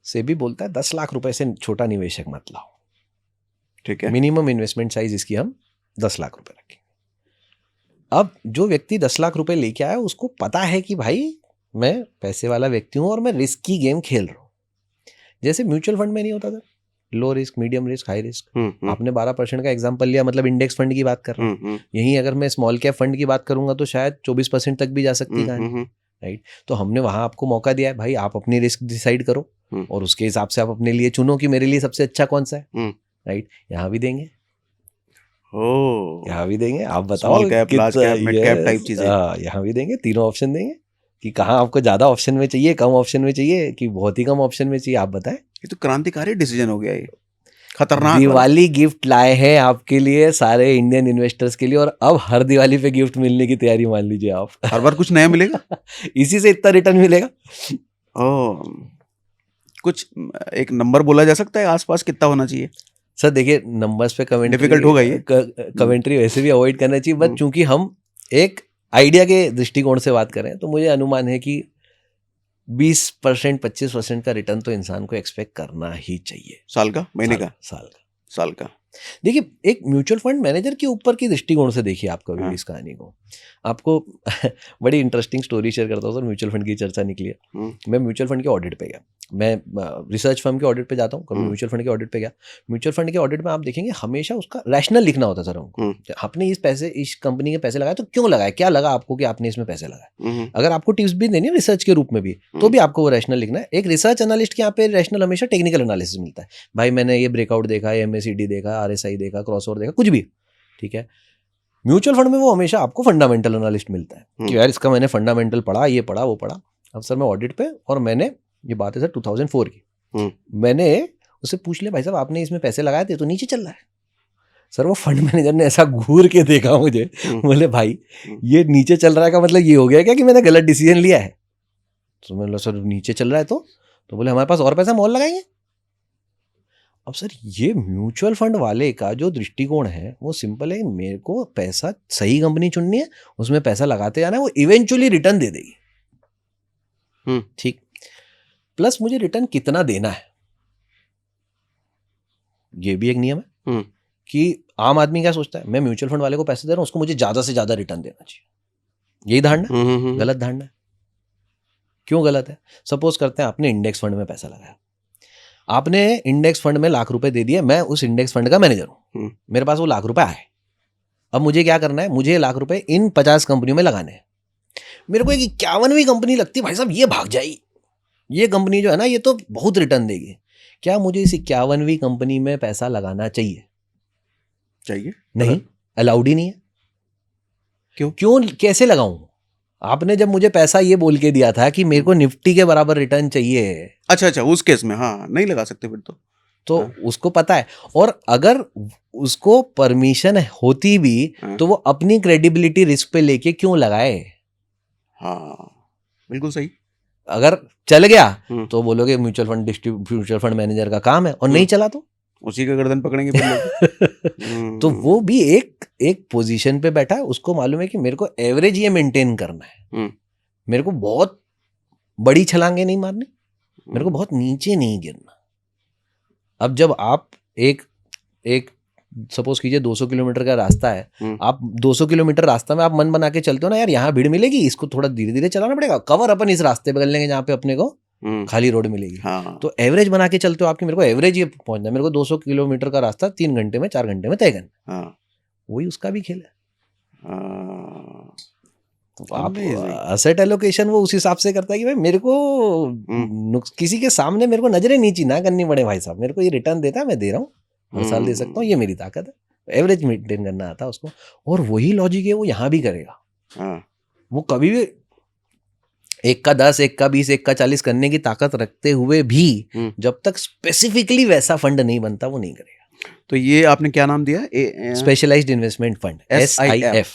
सेबी बोलता है 10 लाख रुपए से छोटा निवेशक मत लाओ। ठीक है, मिनिमम इन्वेस्टमेंट साइज इसकी हम 10 लाख रुपए रखेंगे। अब जो व्यक्ति 10 लाख रुपए लेके आया उसको पता है कि भाई मैं पैसे वाला व्यक्ति हूं और मैं रिस्क की गेम खेल रहा हूं। जैसे म्यूचुअल फंड में नहीं होता था, low risk, medium risk, high risk. आपने 12% का एग्जांपल लिया, मतलब इंडेक्स फंड की बात कर रहा हूं। यहीं अगर मैं स्मॉल कैप फंड की बात करूंगा तो शायद 24% तक भी जा सकती है, राइट? तो हमने वहां आपको मौका दिया है, भाई आप अपनी रिस्क डिसाइड करो और उसके हिसाब से आप अपने लिए चुनो कि मेरे लिए सबसे अच्छा कौन सा है, राइट? यहाँ भी देंगे, यहाँ भी देंगे, आप बताओ cap, large cap, mid cap type चीजें। यहाँ भी देंगे, तीनों ऑप्शन देंगे कि कहाँ आपको ज्यादा ऑप्शन में चाहिए, कम ऑप्शन में चाहिए कि बहुत ही कम ऑप्शन में चाहिए, आप बताएं। ये तो क्रांतिकारी डिसीजन हो गया, ये खतरनाक। दिवाली गिफ्ट लाए हैं आपके लिए, सारे इंडियन इन्वेस्टर्स के लिए, और अब हर दिवाली पे गिफ्ट मिलने की तैयारी मान लीजिए आप। हर बार कुछ नया मिलेगा इसी से इतना रिटर्न मिलेगा। कुछ एक नंबर बोला जा सकता है आसपास कितना होना चाहिए? सर देखिए, नंबर्स पे कमेंट्री डिफिकल्ट होगा, ये कमेंट्री वैसे भी अवॉइड करना चाहिए, बट चूंकि हम एक आइडिया के दृष्टिकोण से बात करें तो मुझे अनुमान है कि 20% 25% का रिटर्न तो इंसान को एक्सपेक्ट करना ही चाहिए। साल का, महीने का? साल का। देखिए, एक म्यूचुअल फंड मैनेजर के ऊपर की दृष्टिकोण से देखिए आप कभी इस कहानी को। आपको बड़ी इंटरेस्टिंग स्टोरी शेयर करता हूँ सर। म्यूचुअल फंड की चर्चा निकली है। मैं म्यूचुअल फंड के ऑडिट पे गया। मैं रिसर्च फर्म के ऑडिट पे जाता हूँ, कभी म्यूचुअल फंड के ऑडिट पे गया। म्यूचुअल फंड के ऑडिट में आप देखेंगे हमेशा उसका रैशनल लिखना होता है सर हमको। आपने इस कंपनी के पैसे लगाए तो क्यों लगाए, क्या लगा आपको कि आपने इसमें पैसे लगाए। अगर आपको टिप्स भी देनी है रिसर्च के रूप में भी, तो भी आपको वो रैशनल लिखना है। एक रिसर्च एनालिस्ट के यहाँ पे रैशनल हमेशा टेक्निकल एनालिसिस मिलता है। भाई मैंने ये ब्रेकआउट देखा, MACD देखा, RSI देखा, क्रॉसओवर देखा, कुछ भी, ठीक है। म्यूचुअल फंड में वो हमेशा आपको फंडामेंटल एनालिस्ट मिलता है कि यार इसका मैंने फंडामेंटल पढ़ा, ये पढ़ा, वो पढ़ा। अब सर मैं ऑडिट पे, और मैंने, ये बात है सर 2004 की, मैंने उससे पूछ लिया भाई साहब आपने इसमें पैसे लगाए थे तो नीचे चल रहा है। सर वो फंड मैनेजर ने ऐसा घूर के देखा मुझे, बोले भाई ये नीचे चल रहा है का मतलब ये हो गया क्या कि मैंने गलत डिसीजन लिया है। तो मैंने बोला सर नीचे चल रहा है तो बोले हमारे पास और पैसा मोल लगाएंगे। अब सर ये म्यूचुअल फंड वाले का जो दृष्टिकोण है वो सिंपल है, मेरे को पैसा सही कंपनी चुननी है, उसमें पैसा लगाते जाना है, वो इवेंचुअली रिटर्न दे देगी। ठीक, प्लस मुझे रिटर्न कितना देना है ये भी एक नियम है। कि आम आदमी क्या सोचता है, मैं म्यूचुअल फंड वाले को पैसे दे रहा हूं, उसको मुझे ज्यादा से ज्यादा रिटर्न देना चाहिए। यही धारणा गलत धारणा है। क्यों गलत है? सपोज करते हैं आपने इंडेक्स फंड में पैसा लगाया, आपने इंडेक्स फंड में ₹1,00,000 दे दिए, मैं उस इंडेक्स फंड का मैनेजर हूं, मेरे पास वो ₹1,00,000 आए। अब मुझे क्या करना है, मुझे ₹1,00,000 इन 50 कंपनियों में लगाने हैं। मेरे को एक 51वीं कंपनी लगती है, भाई साहब ये भाग जाएगी, ये कंपनी जो है ना ये तो बहुत रिटर्न देगी। क्या मुझे इस 51वीं कंपनी में पैसा लगाना चाहिए? नहीं, अलाउड ही नहीं है। क्यों कैसे लगाऊं? आपने जब मुझे पैसा ये बोल के दिया था कि मेरे को निफ्टी के बराबर रिटर्न चाहिए। अच्छा, उस केस में हाँ नहीं लगा सकते फिर तो हाँ। उसको पता है, और अगर उसको परमिशन होती भी तो वो अपनी क्रेडिबिलिटी रिस्क पे लेके क्यों लगाए? हाँ बिल्कुल सही। अगर चल गया तो बोलोगे म्यूचुअल फंड मैनेजर का काम है, और नहीं चला तो उसी का गर्दन पकड़ेंगे फिर लोग। तो वो भी एक पोजीशन पे बैठा है, उसको मालूम है कि मेरे को एवरेज ये मेंटेन करना है, मेरे को बहुत बड़ी छलांगे नहीं मारनी, मेरे को बहुत नीचे नहीं गिरना। अब जब आप एक सपोज कीजिए 200 किलोमीटर का रास्ता है, आप 200 किलोमीटर रास्ता में आप मन बना के चलते हो ना, यार यहाँ भीड़ मिलेगी, इसको थोड़ा धीरे धीरे चलाना पड़ेगा, कवर अपन इस रास्ते पे कर लेंगे जहाँ पे अपने को खाली रोड मिलेगी। हाँ। तो एवरेज बना के चलते हो आपकी, मेरे को एवरेज ये पहुंचना है, मेरे को 200 किलोमीटर का रास्ता 3 घंटे में 4 घंटे में तय करना। हाँ। वही उसका भी खेल है। तो आप असेट एलोकेशन वो उस हिसाब से करता है कि भाई मेरे को किसी के सामने मेरे को नजरें नीची ना करनी पड़े। भाई साहब मेरे को ये रिटर्न देता है, मैं दे रहा हूँ, हर साल दे सकता हूँ, ये मेरी ताकत है। एवरेज मेंटेन करना आता है उसको, और वही लॉजिक है वो यहाँ भी करेगा। वो कभी भी 1 का 10, 1 का 20, 1 का 40 करने की ताकत रखते हुए भी जब तक स्पेसिफिकली वैसा फंड नहीं बनता वो नहीं करेगा। तो ये आपने क्या नाम दिया? Specialised investment fund, SIF।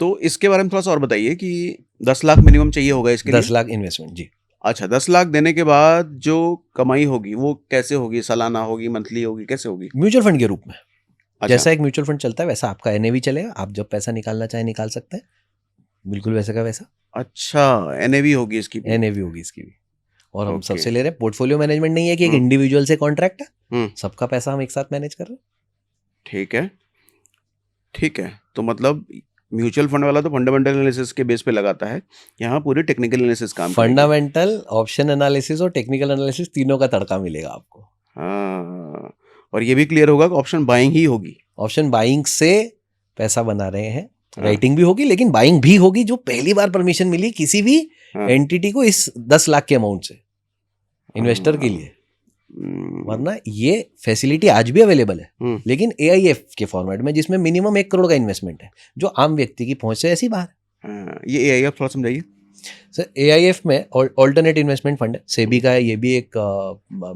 तो इसके बारे में थोड़ा सा और बताइए कि 10 लाख मिनिमम चाहिए होगा इसके लिए? 10 लाख इन्वेस्टमेंट जी। अच्छा, 10 लाख देने के बाद जो कमाई होगी वो कैसे होगी? सालाना होगी, मंथली होगी, कैसे होगी? म्यूचुअल फंड के रूप में। अच्छा। जैसा एक म्यूचुअल फंड चलता है वैसा आपका NAV चलेगा, आप जब पैसा निकालना चाहे निकाल सकते हैं, बिल्कुल वैसे का वैसा। अच्छा, NAV होगी इसकी भी? NAV होगी इसकी भी। और हम सबसे ले रहे हैं, पोर्टफोलियो मैनेजमेंट नहीं है कि एक इंडिविजुअल से कॉन्ट्रैक्ट है, सबका पैसा हम एक साथ मैनेज कर रहे हैं। ठीक है। तो मतलब म्यूचुअल फंड वाला तो फंडामेंटल एनालिसिस के बेस पे लगाता है, यहाँ पूरी टेक्निकल एनालिसिस काम करेगी। फंडामेंटल, ऑप्शन एनालिसिस और टेक्निकल एनालिसिस तीनों का तड़का मिलेगा आपको। हाँ, और ये भी क्लियर होगा कि ऑप्शन बाइंग ही होगी। ऑप्शन बाइंग से पैसा बना रहे हैं, राइटिंग भी होगी लेकिन बाइंग भी होगी, जो पहली बार परमिशन मिली किसी भी एंटिटी को इस 10 लाख के अमाउंट से इन्वेस्टर के लिए। वरना ये फैसिलिटी आज भी अवेलेबल है, लेकिन AIF के फॉर्मेट में, जिसमें मिनिमम 1 करोड़ का इन्वेस्टमेंट है, जो आम व्यक्ति की पहुंच से ऐसी बाहर। ये AIF थोड़ा समझाइए सर। AIF में ऑल्टरनेट इन्वेस्टमेंट फंड है, सेबी का है, ये भी एक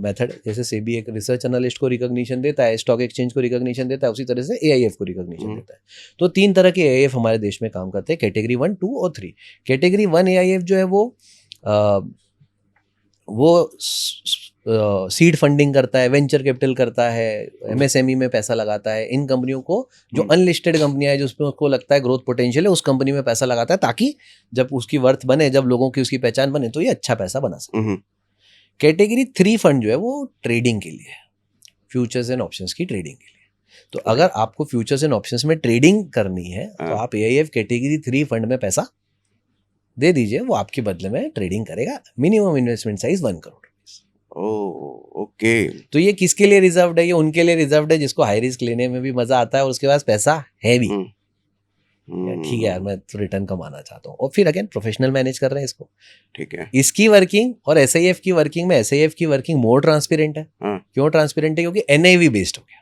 मेथड है। जैसे सेबी एक रिसर्च एनालिस्ट को रिकॉग्निशन देता है, स्टॉक एक्सचेंज को रिकॉग्निशन देता है, उसी तरह से AIF को रिकॉग्निशन देता है। तो 3 तरह के AIF हमारे देश में काम करते हैं, कैटेगरी 1, 2 और 3। कैटेगरी 1 AIF जो है वो सीड फंडिंग करता है, वेंचर कैपिटल करता है, MSME में पैसा लगाता है। इन कंपनियों को, जो अनलिस्टेड कंपनियां है, जो उसमें उसको लगता है ग्रोथ पोटेंशियल है, उस कंपनी में पैसा लगाता है, ताकि जब उसकी वर्थ बने, जब लोगों की उसकी पहचान बने, तो ये अच्छा पैसा बना सके। कैटेगरी 3 फंड जो है वो ट्रेडिंग के लिए, फ्यूचर्स एंड ऑप्शंस की ट्रेडिंग के लिए। तो अगर आपको फ्यूचर्स एंड ऑप्शंस में ट्रेडिंग करनी है तो आप AIF कैटेगरी 3 फंड में पैसा दे दीजिए, वो आपके बदले में ट्रेडिंग करेगा। Minimum investment size 1 crore. Okay. तो ये किसके लिए रिजर्व्ड है? ये उनके लिए रिजर्व्ड है जिसको हाई रिस्क लेने में भी मजा आता है और उसके पास पैसा है भी। ठीक है यार, मैं तो रिटर्न कमाना चाहता हूँ। और फिर अगेन प्रोफेशनल मैनेज कर रहे हैं इसको। ठीक है। इसकी वर्किंग और SIF की वर्किंग में SIF की वर्किंग मोर ट्रांसपेरेंट है। क्यों ट्रांसपेरेंट है? क्योंकि NAV बेस्ड हो गया।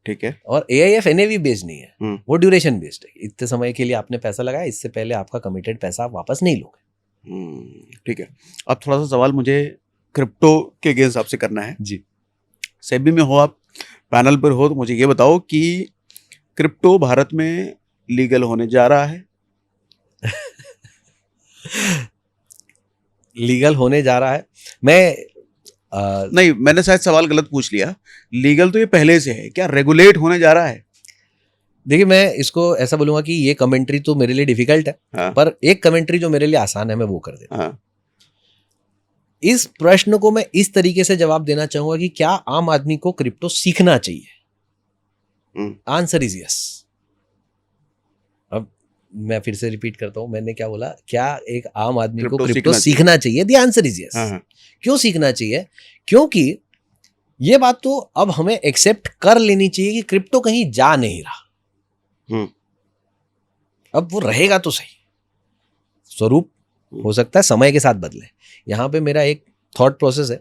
ठीक है। और AIF NAV बेस्ड नहीं है, वो ड्यूरेशन बेस्ड है। इतने समय के लिए आपने पैसा लगाया, इससे पहले आपका कमिटेड पैसा आप वापस नहीं लोगे। ठीक है। अब थोड़ा सा सवाल मुझे क्रिप्टो के अगेंस्ट आपसे करना है जी। सेबी में हो आप, पैनल पर हो, तो मुझे ये बताओ कि क्रिप्टो भारत में लीगल होने जा रहा है? लीगल होने जा रहा है? नहीं, मैंने शायद सवाल गलत पूछ लिया। लीगल तो ये पहले से है, क्या रेगुलेट होने जा रहा है? देखिए, मैं इसको ऐसा बोलूंगा कि ये कमेंट्री तो मेरे लिए डिफिकल्ट है। हाँ। पर एक कमेंट्री जो मेरे लिए आसान है मैं वो कर देता हूं। हाँ। इस प्रश्न को मैं इस तरीके से जवाब देना चाहूंगा कि क्या आम आदमी को क्रिप्टो सीखना चाहिए? Answer is yes. अब मैं फिर से रिपीट करता हूं, मैंने क्या बोला? क्या एक आम आदमी को क्रिप्टो सीखना चाहिए? The answer is yes. क्यों सीखना चाहिए? क्योंकि ये बात तो अब हमें एक्सेप्ट कर लेनी चाहिए कि क्रिप्टो कहीं जा नहीं रहा। अब वो रहेगा तो सही, स्वरूप हो सकता है समय के साथ बदले। यहां पे मेरा एक थॉट प्रोसेस है।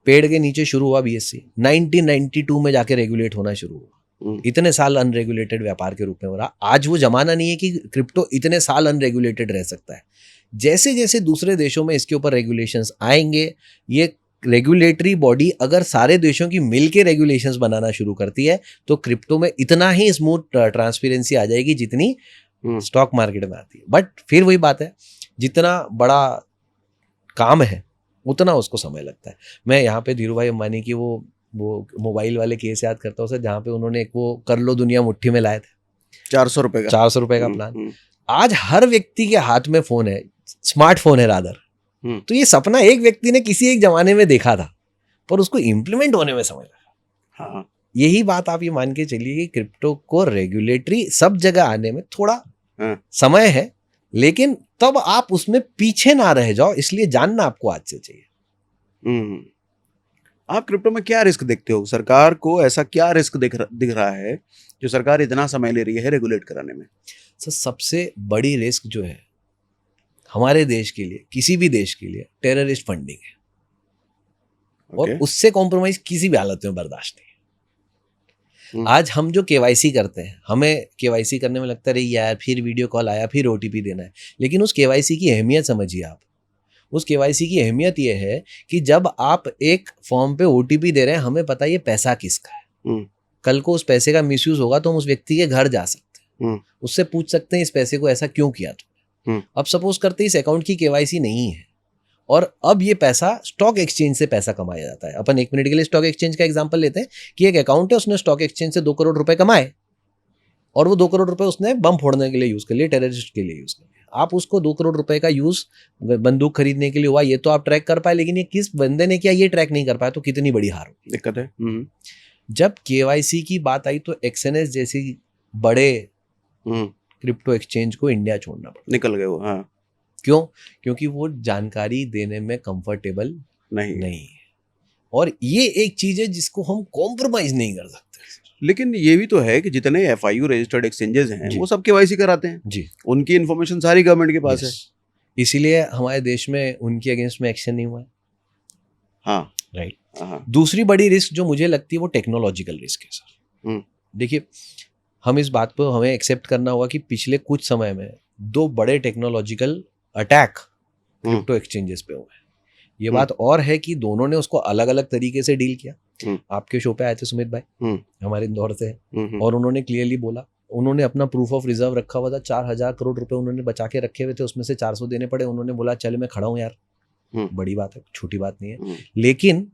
पेड़ के नीचे शुरू हुआ BSC, 1992 में जाके रेगुलेट होना शुरू हुआ। इतने साल अनरेगुलेटेड व्यापार के रूप में हो रहा। आज वो जमाना नहीं है कि क्रिप्टो इतने साल अनरेगुलेटेड रह सकता है। जैसे जैसे दूसरे देशों में इसके ऊपर रेगुलेशंस आएंगे, ये रेगुलेटरी बॉडी अगर सारे देशों की मिलके रेगुलेशंस बनाना शुरू करती है तो क्रिप्टो में इतना ही स्मूथ ट्रांसपेरेंसी आ जाएगी जितनी स्टॉक मार्केट में आती है। बट फिर वही बात है, जितना बड़ा काम है उतना उसको समय लगता है। मैं यहाँ पे धीरू भाई अंबानी की वो मोबाइल वाले केस याद करता हूँ सर, जहाँ पे उन्होंने एक वो कर लो दुनिया मुट्ठी में लाए थे, 400 रुपए का प्लान। आज हर व्यक्ति के हाथ में फोन है, स्मार्टफोन है रादर। तो ये सपना एक व्यक्ति ने किसी एक जमाने में देखा था, पर उसको इम्प्लीमेंट होने में समय लगा। हाँ। यही बात आप ये मान के चलिए कि क्रिप्टो को रेगुलेटरी सब जगह आने में थोड़ा समय है, लेकिन तब आप उसमें पीछे ना रह जाओ, इसलिए जानना आपको आज से चाहिए। आप क्रिप्टो में क्या रिस्क देखते हो? सरकार को ऐसा क्या रिस्क दिख रहा है जो सरकार इतना समय ले रही है रेगुलेट कराने में? सर, सबसे बड़ी रिस्क जो है हमारे देश के लिए, किसी भी देश के लिए, टेररिस्ट फंडिंग है। और उससे कॉम्प्रोमाइज किसी भी हालत में बर्दाश्त नहीं है। आज हम जो KYC करते हैं, हमें KYC करने में लगता है यार फिर वीडियो कॉल आया, फिर OTP देना है। लेकिन उस KYC की अहमियत समझिए आप। उस KYC की अहमियत यह है कि जब आप एक फॉर्म पे OTP दे रहे हैं, हमें पता है ये पैसा किसका है। कल को उस पैसे का मिसयूज होगा तो हम उस व्यक्ति के घर जा सकते हैं, उससे पूछ सकते हैं इस पैसे को ऐसा क्यों किया तुमने। अब सपोज करते हैं इस अकाउंट की KYC नहीं है और अब ये पैसा स्टॉक एक्सचेंज से पैसा कमाया जाता है। अपन 1 मिनट के लिए स्टॉक एक्सचेंज का एग्जांपल लेते हैं कि एक अकाउंट है, उसने स्टॉक एक्सचेंज से 2 करोड़ रुपए कमाए और वो 2 करोड़ रुपए उसने बम फोड़ने के लिए यूज कर लिए, टेररिस्ट के लिए यूज कर लिया। आप उसको 2 करोड़ रुपए का यूज बंदूक खरीदने के लिए हुआ, ये तो आप ट्रैक कर पाए, लेकिन ये किस बंदे ने किया ये ट्रैक नहीं कर पाया, तो कितनी बड़ी हार होगी, दिक्कत है। जब KYC की बात आई तो XNS जैसी बड़े क्रिप्टो एक्सचेंज को इंडिया छोड़ना पड़ा, निकल गए वो। हाँ। क्यों? क्योंकि वो जानकारी देने में कंफर्टेबल नहीं है। और ये एक चीज है जिसको हम कॉम्प्रोमाइज नहीं कर सकते। लेकिन ये भी तो है कि जितने FIU रजिस्टर्ड एक्सचेंजेस हैं वो सब KYC कराते हैं जी। उनकी इन्फॉर्मेशन सारी गवर्नमेंट के पास है, इसीलिए हमारे देश में उनके अगेंस्ट में एक्शन नहीं हुआ है। हाँ, राइट। दूसरी बड़ी रिस्क जो मुझे लगती है वो टेक्नोलॉजिकल रिस्क है सर। देखिए, हम इस बात को हमें एक्सेप्ट करना होगा कि पिछले कुछ समय में 2 बड़े टेक्नोलॉजिकल अटैक क्रिप्टो एक्सचेंजेस पे हुए हैं। ये बात और है कि दोनों ने उसको अलग अलग तरीके से डील किया। आपके शो पे आए थे सुमित भाई, हमारे इंदौर से, और उन्होंने क्लियरली बोला, उन्होंने अपना प्रूफ ऑफ रिजर्व रखा हुआ था, 4000 करोड़ रुपए उन्होंने बचा के रखे हुए थे, उसमें से 400 देने पड़े। उन्होंने बोला चल मैं खड़ा हूं यार, बड़ी बात है, छोटी बात नहीं है। लेकिन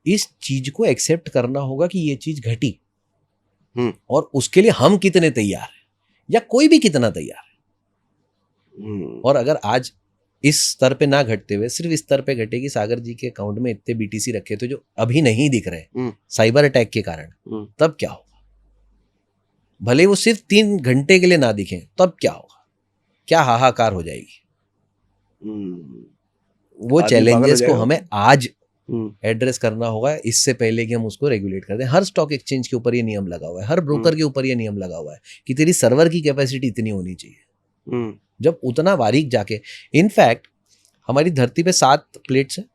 इस चीज को एक्सेप्ट करना होगा कि ये चीज घटी और उसके लिए हम कितने तैयार हैं या कोई भी कितना तैयार है। और अगर आज इस स्तर पे ना घटते हुए सिर्फ इस स्तर पे घटे कि सागर जी के अकाउंट में इतने बीटीसी रखे थे जो अभी नहीं दिख रहे साइबर अटैक के कारण, तब क्या होगा? भले वो सिर्फ 3 घंटे के लिए ना दिखें, तब क्या होगा? क्या हाहाकार हो जाएगी। वो चैलेंजेस को हमें आज एड्रेस करना होगा, इससे पहले कि हम उसको रेगुलेट कर दें। हर स्टॉक एक्सचेंज के ऊपर ये नियम लगा हुआ है, हर ब्रोकर के ऊपर ये नियम लगा हुआ है कि तेरी सर्वर की कैपेसिटी इतनी होनी चाहिए। जब उतना बारीक जाके, इनफैक्ट हमारी धरती पे 7 प्लेट्स हैं,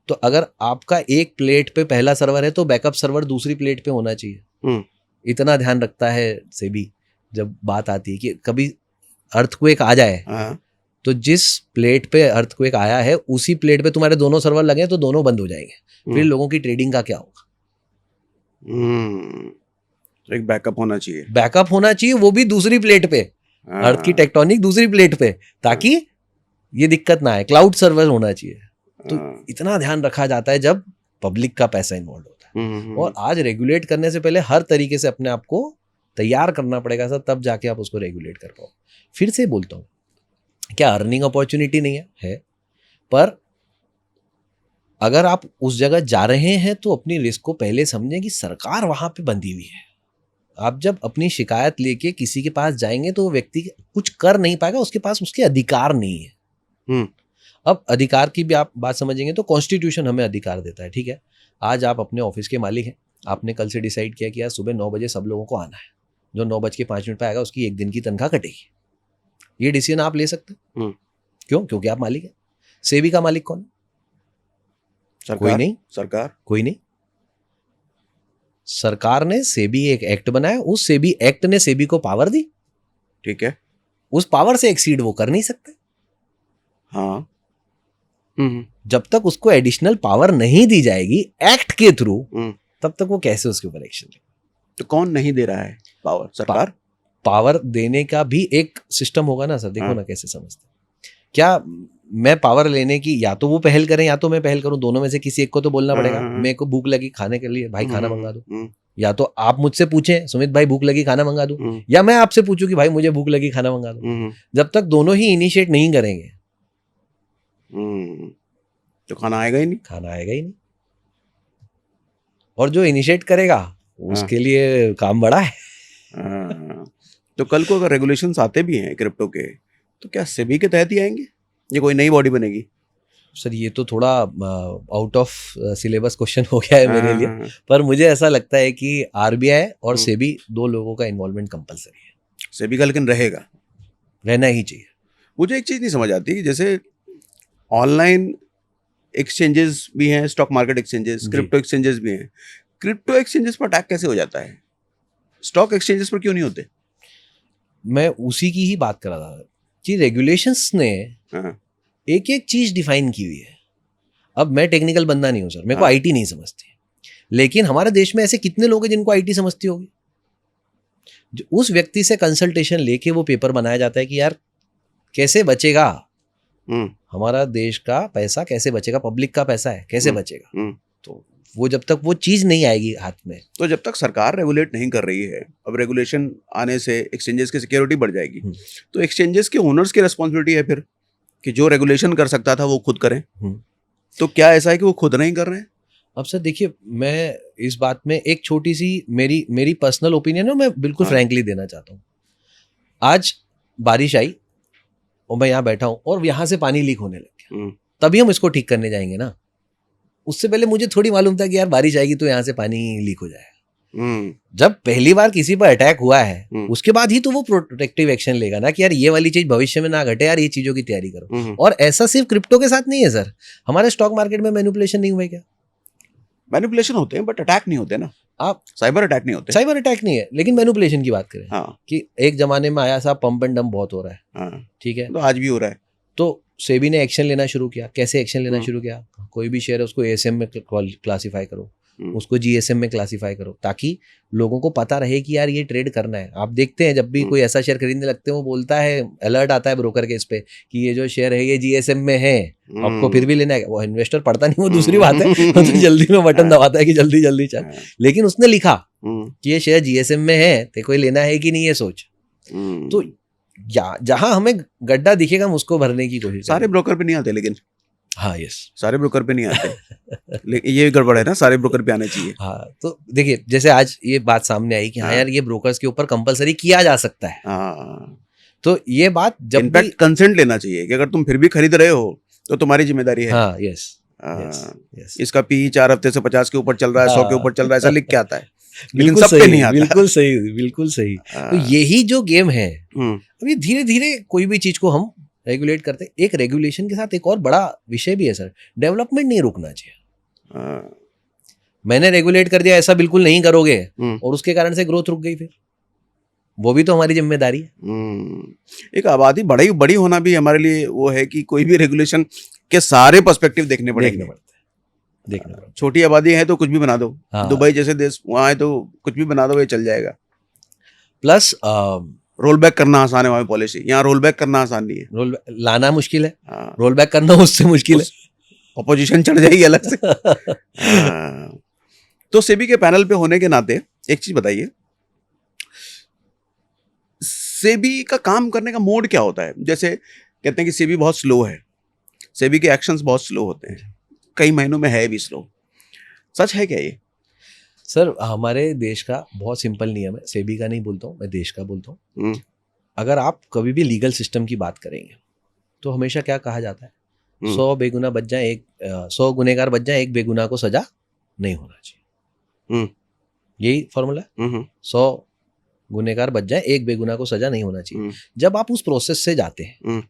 तो अगर आपका एक प्लेट पे पहला सर्वर है तो बैकअप सर्वर दूसरी प्लेट पे होना चाहिए। इतना ध्यान रखता है सेबी जब बात आती है कि कभी अर्थक्वेक आ जाए तो जिस प्लेट पे अर्थक्वेक आया है उसी प्लेट पे तुम्हारे दोनों सर्वर लगे तो दोनों बंद हो जाएंगे। फिर लोगों की ट्रेडिंग का क्या होगा? तो एक बैकअप होना चाहिए, बैकअप होना चाहिए, वो भी दूसरी प्लेट पे, अर्थ की टेक्टोनिक दूसरी प्लेट पे, ताकि ये दिक्कत ना आए। क्लाउड सर्वर होना चाहिए। तो इतना ध्यान रखा जाता है जब पब्लिक का पैसा इन्वॉल्व होता है। और आज रेगुलेट करने से पहले हर तरीके से अपने आप को तैयार करना पड़ेगा सर, तब जाके आप उसको रेगुलेट कर पाओ। फिर से बोलता हूँ, क्या अर्निंग अपॉर्चुनिटी नहीं है? पर अगर आप उस जगह जा रहे हैं तो अपनी रिस्क को पहले समझें कि सरकार वहां पे बंधी हुई है। आप जब अपनी शिकायत लेके किसी के पास जाएंगे तो वो व्यक्ति कुछ कर नहीं पाएगा, उसके पास उसके अधिकार नहीं है। अब अधिकार की भी आप बात समझेंगे तो कॉन्स्टिट्यूशन हमें अधिकार देता है, ठीक है। आज आप अपने ऑफिस के मालिक हैं, आपने कल से डिसाइड किया कि यार सुबह 9 बजे सब लोगों को आना है, जो 9:05 पे आएगा उसकी 1 दिन की तनख्वाह कटेगी। ये डिसीजन आप ले सकते हैं। क्यों? क्योंकि आप मालिक हैं। सेबी का मालिक कौन है? कोई नहीं। सरकार? कोई नहीं। सरकार ने सेबी एक एक्ट बनाया, उस सेबी एक्ट ने सेबी को पावर दी, ठीक है। उस पावर से एक्सीड वो कर नहीं सकते। हाँ। जब तक उसको एडिशनल पावर नहीं दी जाएगी एक्ट के थ्रू, तब तक वो कैसे उसके ऊपर एक्शन ले? तो कौन नहीं दे रहा है पावर? सरकार। पावर देने का भी एक सिस्टम होगा ना सर। देखो ना कैसे समझते, क्या मैं पावर लेने की, या तो वो पहल करें या तो मैं पहल करूं, दोनों में से किसी एक को तो बोलना पड़ेगा। मेरे को भूख लगी खाने के लिए, भाई खाना मंगा दो। या तो आप मुझसे पूछें सुमित भाई भूख लगी खाना मंगा दूं, या मैं आपसे पूछूं कि भाई मुझे भूख लगी खाना मंगा दो। जब तक दोनों ही इनिशिएट नहीं करेंगे तो खाना आएगा ही नहीं। खाना आएगा ही नहीं। और जो इनिशिएट करेगा उसके लिए काम बड़ा है। तो कल को अगर रेगुलेशंस आते भी हैं क्रिप्टो के, तो क्या सेबी के तहत ही आएंगे? ये कोई नई बॉडी बनेगी? सर ये तो थोड़ा आउट ऑफ सिलेबस क्वेश्चन हो गया है मेरे लिए, पर मुझे ऐसा लगता है कि आरबीआई और सेबी 2 लोगों का इन्वॉल्वमेंट कंपलसरी है। सेबी का लेकिन रहेगा, रहना ही चाहिए। मुझे एक चीज़ नहीं समझ आती, जैसे ऑनलाइन एक्सचेंजेस भी हैं, stock market exchanges, crypto exchanges भी हैं। क्रिप्टो एक्सचेंजेस पर अटैक कैसे हो जाता है, स्टॉक एक्सचेंजेस पर क्यों नहीं होते? मैं उसी की ही बात कर रहा था कि रेगुलेशंस ने एक एक चीज डिफाइन की हुई है। अब मैं टेक्निकल बंदा नहीं हूं सर, मेरे को आईटी नहीं समझती, लेकिन हमारे देश में ऐसे कितने लोग हैं जिनको आईटी समझती होगी। उस व्यक्ति से कंसल्टेशन लेके वो पेपर बनाया जाता है कि यार कैसे बचेगा हमारा देश का पैसा, कैसे बचेगा, पब्लिक का पैसा है कैसे बचेगा। तो वो जब तक वो चीज नहीं आएगी हाथ में, तो जब तक सरकार रेगुलेट नहीं कर रही है, अब रेगुलेशन आने से एक्सचेंजेस की सिक्योरिटी बढ़ जाएगी, तो एक्सचेंजेस के ओनर्स की रिस्पॉन्सिबिलिटी है फिर कि जो रेगुलेशन कर सकता था वो खुद करें। तो क्या ऐसा है कि वो खुद नहीं कर रहे हैं? अब सर देखिए, मैं इस बात में एक छोटी सी मेरी पर्सनल ओपिनियन है, मैं बिल्कुल फ्रैंकली देना चाहता हूँ। आज बारिश आई और मैं यहाँ बैठा हूँ और यहाँ से पानी लीक होने लग गया, तभी हम इसको ठीक करने जाएंगे ना। उससे पहले मुझे थोड़ी मालूम था कि यार बारिश आएगी तो यहाँ से पानी लीक हो जाएगा। जब पहली बार किसी पर अटैक हुआ है उसके बाद ही तो वो प्रोटेक्टिव एक्शन लेगा ना कि यार ये वाली चीज भविष्य में ना घटे, यार ये चीजों की तैयारी करो। और ऐसा सिर्फ क्रिप्टो के साथ नहीं है सर, हमारे स्टॉक मार्केट में मैनिपुलेशन नहीं हुआ क्या? मैनिपुलेशन होते हैं बट अटैक नहीं होते ना। आप साइबर अटैक नहीं होते। साइबर अटैक नहीं है, लेकिन मैनिपुलेशन की बात करें। हाँ। कि एक जमाने में आया साहब पंप एंड डंप बहुत हो रहा है। हाँ। ठीक है, तो आज भी हो रहा है। तो सेबी ने एक्शन लेना शुरू किया। कैसे एक्शन लेना शुरू किया? कोई भी शेयर है उसको एएसएम में क्लासिफाई करो, उसको जीएसएम में क्लासिफाई करो, ताकि लोगों को पता रहे कि यार ये ट्रेड करना है। आप देखते हैं जब भी कोई ऐसा शेयर खरीदने लगते हैं वो बोलता है, अलर्ट आता है ब्रोकर के इस पे कि ये जो शेयर है ये जीएसएम में है, आपको फिर भी लेना है। वो इन्वेस्टर पढ़ता नहीं, वो दूसरी बात है, तो जल्दी में बटन दबाता है कि जल्दी जल्दी चल, लेकिन उसने लिखा कि ये शेयर जीएसएम में है, तेरे को लेना है कि नहीं ये सोच। तो जहां हमें गड्ढा दिखेगा हम उसको भरने की कोशिश सारे ब्रोकर पे नहीं आते लेकिन। हाँ यस, सारे ब्रोकर पे नहीं आते लेकिन ये गड़बड़ है ना, सारे ब्रोकर पे आने चाहिए। हाँ तो देखिए जैसे आज ये बात सामने आई कि हाँ यार ये ब्रोकर्स के ऊपर कंपलसरी किया जा सकता है। हाँ, तो ये बात जब इनफैक्ट कंसेंट लेना चाहिए कि अगर तुम फिर भी खरीद रहे हो तो तुम्हारी जिम्मेदारी है। हाँ यस, इसका पी 4 हफ्ते से 50 के ऊपर चल रहा है, 100 के ऊपर चल रहा है, ऐसा लिख के आता है, लेकिन सब पे नहीं आता। बिल्कुल सही, बिल्कुल सही। तो यही जो गेम है, अब ये धीरे धीरे कोई भी चीज को हम रेगुलेट करते, एक रेगुलेशन के साथ एक और बड़ा विषय भी है सर, डेवलपमेंट नहीं रुकना चाहिए। मैंने रेगुलेट कर दिया, ऐसा बिल्कुल नहीं करोगे और उसके कारण से ग्रोथ रुक गई, फिर वो भी तो हमारी जिम्मेदारी है। एक आबादी बड़ी होना भी हमारे लिए वो है कि कोई भी रेगुलेशन के सारे पर्सपेक्टिव देखने पड़ेंगे। छोटी आबादी है तो कुछ भी बना दो, दुबई जैसे देश वहां है तो कुछ भी बना दो, ये चल जाएगा। प्लस रोल बैक करना आसान है वहाँ पॉलिसी, यहाँ रोल बैक करना आसान नहीं है। रोल लाना मुश्किल है, रोल बैक करना उससे मुश्किल है, अपोजिशन चढ़ जाएगी अलग से। तो सेबी के पैनल पे होने के नाते एक चीज बताइए, सेबी का काम करने का मोड क्या होता है? जैसे कहते हैं कि सेबी बहुत स्लो है, सेबी के एक्शंस बहुत स्लो होते हैं, कई महीनों में है भी स्लो, सच है क्या ये? सर हमारे देश का बहुत सिंपल नियम है, सेबी का नहीं बोलता हूँ मैं, देश का बोलता हूँ। अगर आप कभी भी लीगल सिस्टम की बात करेंगे तो हमेशा क्या कहा जाता है, 100 बेगुनाह बच जाए 100 गुनहगार बच जाए, एक बेगुनाह को सजा नहीं होना चाहिए। यही फॉर्मूला, 100 गुनहगार बच जाए, एक बेगुनाह को सजा नहीं होना चाहिए। जब आप उस प्रोसेस से जाते हैं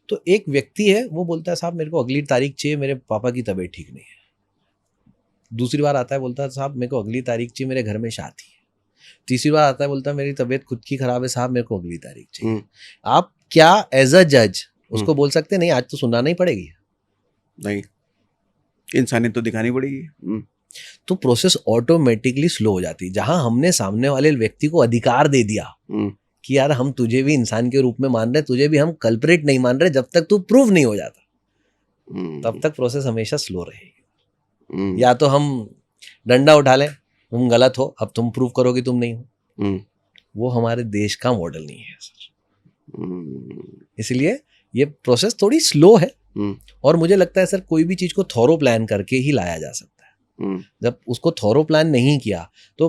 तो एक व्यक्ति है वो बोलता है साहब मेरे को अगली तारीख चाहिए, मेरे पापा की तबीयत ठीक नहीं है। दूसरी बार आता है बोलता है साहब मेरे को अगली तारीख चाहिए, मेरे घर में शादी है। तीसरी बार आता है बोलता है मेरी तबीयत खुद की खराब है साहब, मेरे को अगली तारीख चाहिए। आप क्या एज अ जज उसको बोल सकते नहीं आज तो सुनाना ही पड़ेगी? नहीं, इंसानियत तो दिखानी पड़ेगी। तो प्रोसेस ऑटोमेटिकली स्लो हो जाती है। जहां हमने सामने वाले व्यक्ति को अधिकार दे दिया कि यार हम तुझे भी इंसान के रूप में मान रहे, तुझे भी हम कल्परेट नहीं मान रहे, जब तक तू प्रूव नहीं हो जाता तब तक प्रोसेस हमेशा स्लो रहेगी। या तो हम डंडा उठा लें, तुम गलत हो, अब तुम प्रूव करो कि तुम नहीं हो। वो हमारे देश का मॉडल नहीं है सर। इसलिए ये प्रोसेस थोड़ी स्लो है और मुझे लगता है सर कोई भी चीज को थॉरो प्लान करके ही लाया जा सकता है। जब उसको थॉरो प्लान नहीं किया तो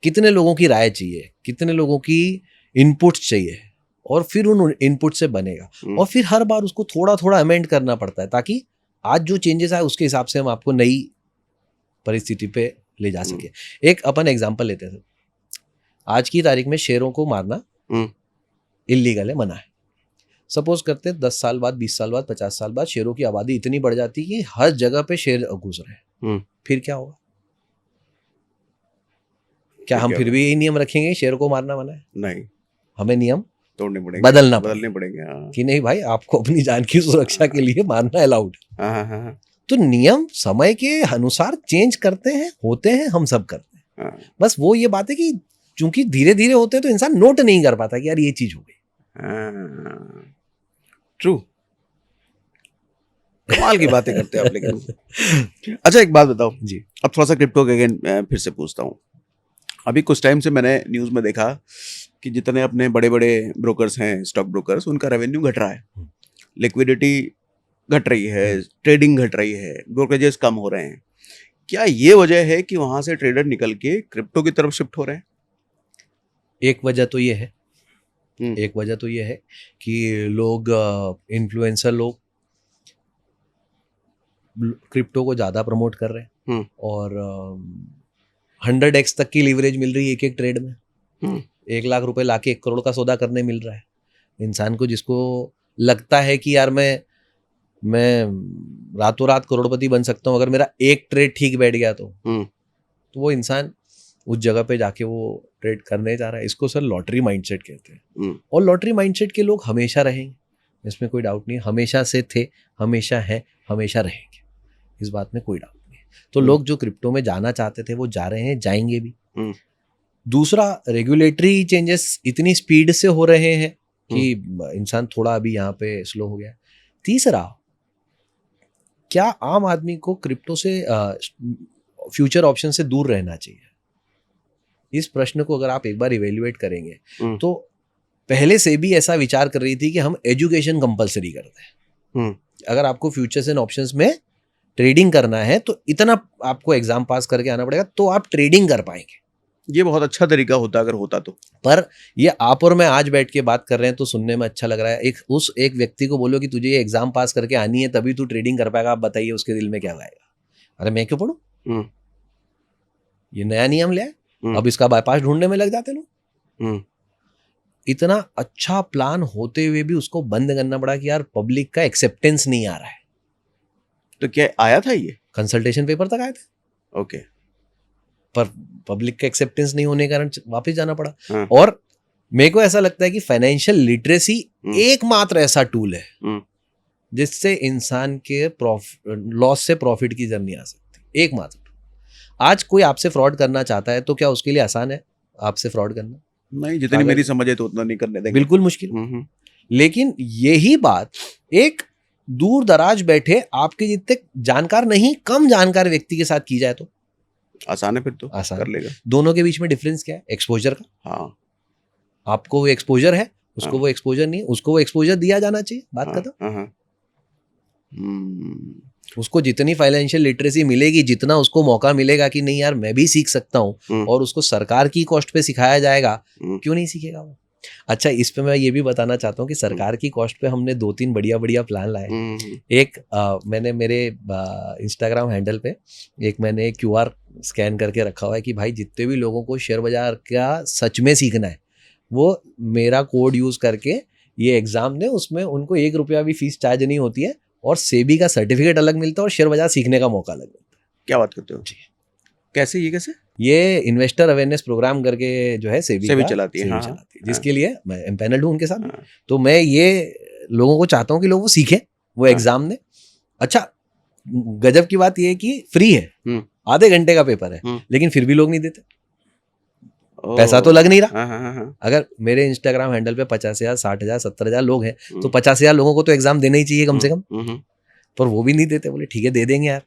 कितने लोगों की राय चाहिए, कितने लोगों की इनपुट चाहिए और फिर उन इनपुट से बनेगा और फिर हर बार उसको थोड़ा थोड़ा अमेंड करना पड़ता है ताकि आज जो चेंजेस आए उसके हिसाब से हम आपको नई परिस्थिति पे ले जा सके। एक अपन एग्जांपल लेते हैं, आज की तारीख में शेरों को मारना इलीगल है, मना है। सपोज करते हैं 10 साल बाद, 20 साल बाद, 50 साल बाद शेरों की आबादी इतनी बढ़ जाती है कि हर जगह पे शेर घुस रहे हैं, फिर क्या होगा? क्या हम फिर भी यही नियम रखेंगे शेर को मारना मना है? नहीं, हमें नियम तोड़ने पड़ेंगे, बदलने पड़ेंगे कि नहीं भाई आपको अपनी जान की सुरक्षा के लिए मारना अलाउड। तो नियम समय के अनुसार चेंज करते हैं, होते हैं, हम सब करते हैं। बस वो ये बात है कि चूंकि धीरे धीरे होते हैं तो इंसान नोट नहीं कर पाता कि यार ये चीज हो गई। ट्रू, कमाल की बातें करते हैं आप। लेकिन अच्छा एक बात बताओ जी, अब थोड़ा सा क्रिप्टो के अगेन फिर से पूछता हूँ। अभी कुछ टाइम से मैंने न्यूज़ में देखा कि जितने अपने बड़े बड़े ब्रोकर्स हैं, स्टॉक ब्रोकर्स, उनका रेवेन्यू घट रहा है, लिक्विडिटी घट रही है, ट्रेडिंग घट रही है, ब्रोकरेजेस कम हो रहे हैं। क्या ये वजह है कि वहाँ से ट्रेडर निकल के क्रिप्टो की तरफ शिफ्ट हो रहे हैं? एक वजह तो ये है, एक वजह तो ये है कि लोग, इन्फ्लुएंसर लोग क्रिप्टो को ज़्यादा प्रमोट कर रहे हैं और 100x तक की लीवरेज मिल रही है एक एक ट्रेड में। 1 लाख रुपए लाके 1 करोड़ का सौदा करने मिल रहा है इंसान को, जिसको लगता है कि यार मैं रातों रात करोड़पति बन सकता हूँ अगर मेरा एक ट्रेड ठीक बैठ गया तो वो इंसान उस जगह पे जाके वो ट्रेड करने जा रहा है। इसको सर लॉटरी माइंडसेट कहते हैं और लॉटरी माइंडसेट के लोग हमेशा रहेंगे, इसमें कोई डाउट नहीं। हमेशा से थे, हमेशा हैं, हमेशा रहेंगे, इस बात में कोई डाउट नहीं। तो लोग जो क्रिप्टो में जाना चाहते थे वो जा रहे हैं, जाएंगे भी। दूसरा, रेगुलेटरी चेंजेस इतनी स्पीड से हो रहे हैं कि इंसान थोड़ा अभी यहाँ पे स्लो हो गया। तीसरा, क्या आम आदमी को क्रिप्टो से फ्यूचर ऑप्शन से दूर रहना चाहिए? इस प्रश्न को अगर आप एक बार इवेल्युएट करेंगे तो पहले से भी ऐसा विचार कर रही थी कि हम एजुकेशन कंपलसरी करते हैं। अगर आपको फ्यूचर्स एंड ऑप्शंस में ट्रेडिंग करना है तो इतना आपको एग्जाम पास करके आना पड़ेगा तो आप ट्रेडिंग कर पाएंगे। ये बहुत अच्छा तरीका होता अगर होता तो। पर ये आप और मैं आज बैठ के बात कर रहे हैं तो सुनने में अच्छा लग रहा है। एक व्यक्ति को बोलो कि तुझे ये एग्जाम पास करके आनी है तभी तू ट्रेडिंग कर पाएगा, आप बताइए उसके दिल में क्या आएगा? अरे मैं क्यों पढ़ूं? ये नया नियम ले आए, अब इसका बाईपास ढूंढने में लग जाते लोग। इतना अच्छा प्लान होते हुए भी उसको बंद करना पड़ा कि यार पब्लिक का एक्सेप्टेंस नहीं आ रहा है। तो क्या आया था ये? कंसल्टेशन पेपर तक आए थे। ओके। पर पब्लिक का एक्सेप्टेंस नहीं होने के कारण वापस जाना पड़ा। और मेरे को ऐसा लगता है कि फाइनेंशियल लिटरेसी एकमात्र ऐसा टूल है जिससे इंसान के लॉस से प्रॉफिट की जर्नी आ सकती है। एकमात्र। आज कोई आपसे फ्रॉड करना चाहता है तो क्या उसके लिए आसान है आपसे फ्रॉड करना? नहीं, जितनी मेरी समझ है तो उतना नहीं करने देंगे। बिल्कुल मुश्किल। लेकिन यही बात एक दूर दराज बैठे आपके जितने जानकार नहीं, कम जानकार व्यक्ति के साथ की जाए तो आसान है। फिर तो आसान कर लेगा। दोनों के बीच में डिफरेंस क्या है? एक्सपोजर का। हाँ, आपको वो एक्सपोजर है, उसको वो एक्सपोजर नहीं है, उसको वो एक्सपोजर दिया जाना चाहिए। बात खत्म। उसको जितनी फाइनेंशियल लिटरेसी मिलेगी, जितना उसको मौका मिलेगा कि नहीं यार मैं भी सीख सकता हूँ और उसको सरकार की कॉस्ट पे सिखाया जाएगा, क्यों नहीं सीखेगा वो? अच्छा, इस पे मैं ये भी बताना चाहता हूँ कि सरकार की कॉस्ट पे हमने 2-3 बढ़िया प्लान लाए। एक मैंने मेरे इंस्टाग्राम हैंडल पे मैंने QR स्कैन करके रखा हुआ है कि भाई जितने भी लोगों को शेयर बाजार का सच में सीखना है वो मेरा कोड यूज करके ये एग्जाम दें। उसमें उनको 1 रुपया भी फीस चार्ज नहीं होती है और सेबी का सर्टिफिकेट अलग मिलता है और शेयर बाजार सीखने का मौका अलग मिलता है। क्या बात करते हो जी? कैसे? ये कैसे? ये इन्वेस्टर अवेयरनेस प्रोग्राम करके जो है सेबी चलाती है, जिसके लिए मैं एम्पैनल्ड हूँ उनके साथ। तो मैं ये लोगों को चाहता हूँ कि लोग वो सीखें, वो एग्जाम दें। अच्छा, गजब की बात ये है कि फ्री है, आधे घंटे का पेपर है, लेकिन फिर भी लोग नहीं देते। पैसा तो लग नहीं रहा। अगर मेरे इंस्टाग्राम हैंडल पे 50,000, 60,000, 70,000 लोग हैं तो 50,000 लोगों को तो एग्जाम देना ही चाहिए कम से कम। पर वो भी नहीं देते। बोले ठीक है दे देंगे यार।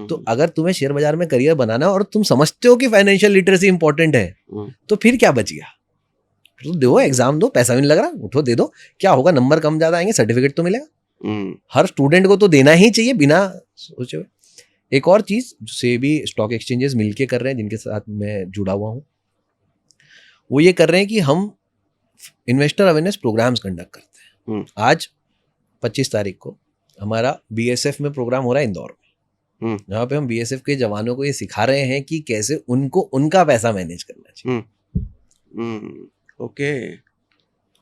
तो अगर तुम्हें शेयर बाजार में करियर बनाना है और तुम समझते हो कि फाइनेंशियल लिटरेसी इंपॉर्टेंट है तो फिर क्या बच गया? तो दो, एग्जाम दो, पैसा भी नहीं लग रहा, उठो दे दो। क्या होगा? नंबर कम ज्यादा आएंगे, सर्टिफिकेट तो मिलेगा। हर स्टूडेंट को तो देना ही चाहिए बिना सोचे हुए। एक और चीज से भी स्टॉक एक्सचेंजेस मिलके कर रहे हैं, जिनके साथ मैं जुड़ा हुआ हूँ, वो ये कर रहे हैं कि हम इन्वेस्टर अवेयरनेस प्रोग्राम्स कंडक्ट करते हैं। आज 25 तारीख को हमारा BSF में प्रोग्राम हो रहा है इंदौर में, जहाँ पे हम BSF के जवानों को ये सिखा रहे हैं कि कैसे उनको उनका पैसा मैनेज करना चाहिए। ओके।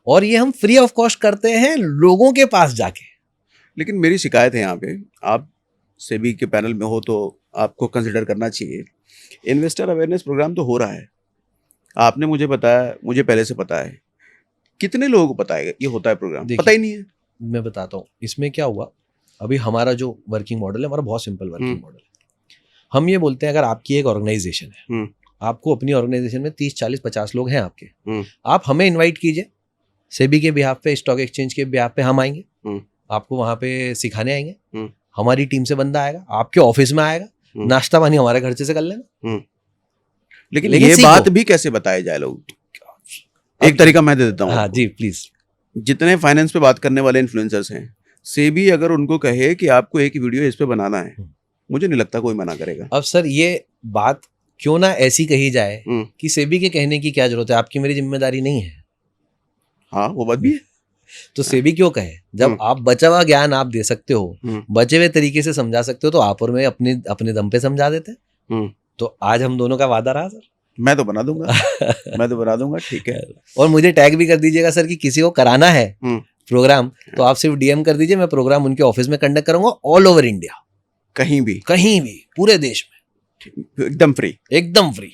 और ये हम फ्री ऑफ कॉस्ट करते हैं लोगों के पास जाके। लेकिन मेरी शिकायत है यहाँ पे, आप सेबी के पैनल में हो तो आपको कंसिडर करना चाहिए। इन्वेस्टर अवेयरनेस प्रोग्राम तो हो रहा है, आपने मुझे बताया, मुझे पहले से पता है। कितने लोगों को पता है ये होता है प्रोग्राम? पता ही नहीं है। मैं बताता हूँ इसमें क्या हुआ। अभी हमारा जो वर्किंग मॉडल है, हमारा बहुत सिंपल वर्किंग मॉडल है। हम ये बोलते हैं अगर आपकी एक ऑर्गेनाइजेशन है, आपको अपनी ऑर्गेनाइजेशन में 30, 40, 50 लोग हैं आपके, आप हमें इन्वाइट कीजिए। सेबी के बिहाफ पे, स्टॉक एक्सचेंज के बिहाफ पे हम आएंगे, आपको वहां पे सिखाने आएंगे। हमारी टीम से बंदा आएगा, आपके ऑफिस में आएगा, नाश्ता पानी हमारे खर्चे से कर लेना। लेकिन ये बात भी कैसे बताया जाए लोग? एक तरीका मैं दे देता हूँ। हाँ जी प्लीज। जितने फाइनेंस पे बात करने वाले इन्फ्लुएंसर्स हैं, सेबी अगर उनको कहे कि आपको एक वीडियो इस पे बनाना है, मुझे नहीं लगता कोई मना करेगा। अब सर ये बात क्यों ना ऐसी कही जाए कि सेबी के कहने की क्या जरूरत है, आपकी मेरी जिम्मेदारी नहीं है। हाँ वो बात भी है। तो सेबी क्यों कहे? जब आप बचा हुआ ज्ञान आप दे सकते हो, बचे हुए तरीके से समझा सकते हो, तो आप और मैं अपने दम पे समझा देते हैं। तो आज हम दोनों का वादा रहा सर। मैं तो बना दूंगा मैं तो बना दूंगा, ठीक है। और मुझे टैग भी कर दीजिएगा सर कि किसी को कराना है प्रोग्राम तो आप सिर्फ DM कर दीजिए, मैं प्रोग्राम उनके ऑफिस में कंडक्ट करूंगा, ऑल ओवर इंडिया, कहीं भी पूरे देश में, एकदम फ्री, एकदम फ्री।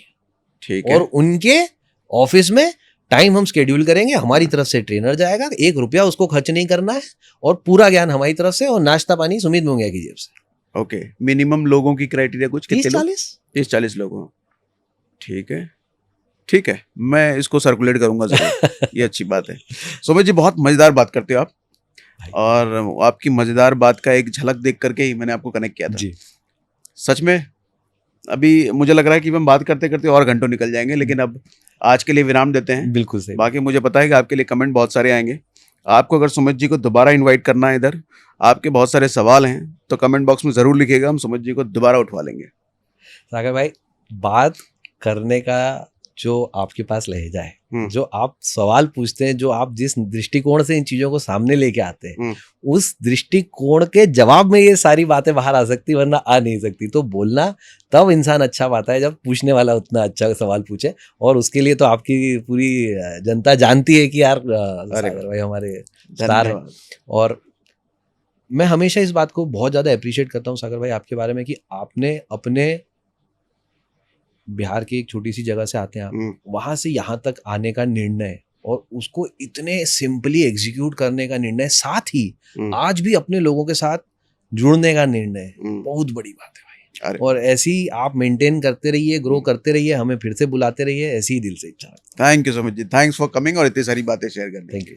ठीक है। और उनके ऑफिस में टाइम हम शेड्यूल करेंगे, हमारी तरफ से ट्रेनर जाएगा, 1 रुपया उसको खर्च नहीं करना है, और पूरा ज्ञान हमारी तरफ से, और नाश्ता पानी सुमित मुंगिया की जेब से। ओके। मिनिमम लोगों की क्राइटेरिया कुछ कितने? 30-40 लोगों। ठीक है, ठीक है, मैं इसको सर्कुलेट करूंगा जरूर। ये अच्छी बात है। सुमित जी, बहुत मजेदार बात करते हो आप, और आपकी मजेदार बात का एक झलक देख करके ही मैंने आपको कनेक्ट किया था जी। सच में अभी मुझे लग रहा है कि हम बात करते करते और घंटों निकल जाएंगे, लेकिन अब आज के लिए विराम देते हैं। बिल्कुल सही। बाकी मुझे पता है कि आपके लिए कमेंट बहुत सारे आएंगे। आपको अगर सुमित जी को दोबारा इनवाइट करना है इधर, आपके बहुत सारे सवाल हैं, तो कमेंट बॉक्स में ज़रूर लिखिएगा, हम सुमित जी को दोबारा उठवा लेंगे। सागर भाई, बात करने का जो आपके पास लहजा है, जो आप सवाल पूछते हैं, जो आप जिस दृष्टिकोण से इन चीजों को सामने लेके आते हैं, उस दृष्टिकोण के जवाब में ये सारी बातें बाहर आ सकती, वरना आ नहीं सकती। तो बोलना तब इंसान अच्छा पाता है जब पूछने वाला उतना अच्छा सवाल पूछे, और उसके लिए तो आपकी पूरी जनता जानती है कि यार सागर भाई हमारे स्टार हैं। और मैं हमेशा इस बात को बहुत ज्यादा अप्रिशिएट करता हूँ सागर भाई आपके बारे में, कि आपने अपने बिहार की एक छोटी सी जगह से आते हैं आप, वहां से यहाँ तक आने का निर्णय और उसको इतने सिंपली एग्जीक्यूट करने का निर्णय, साथ ही आज भी अपने लोगों के साथ जुड़ने का निर्णय, बहुत बड़ी बात है भाई। और ऐसी ही आप मेंटेन करते रहिए, ग्रो करते रहिए, हमें फिर से बुलाते रहिए, ऐसी ही दिल से इच्छा। थैंक यू सो मच जी, थैंक्स फॉर कमिंग और इतनी सारी बातें शेयर करने। Thank you.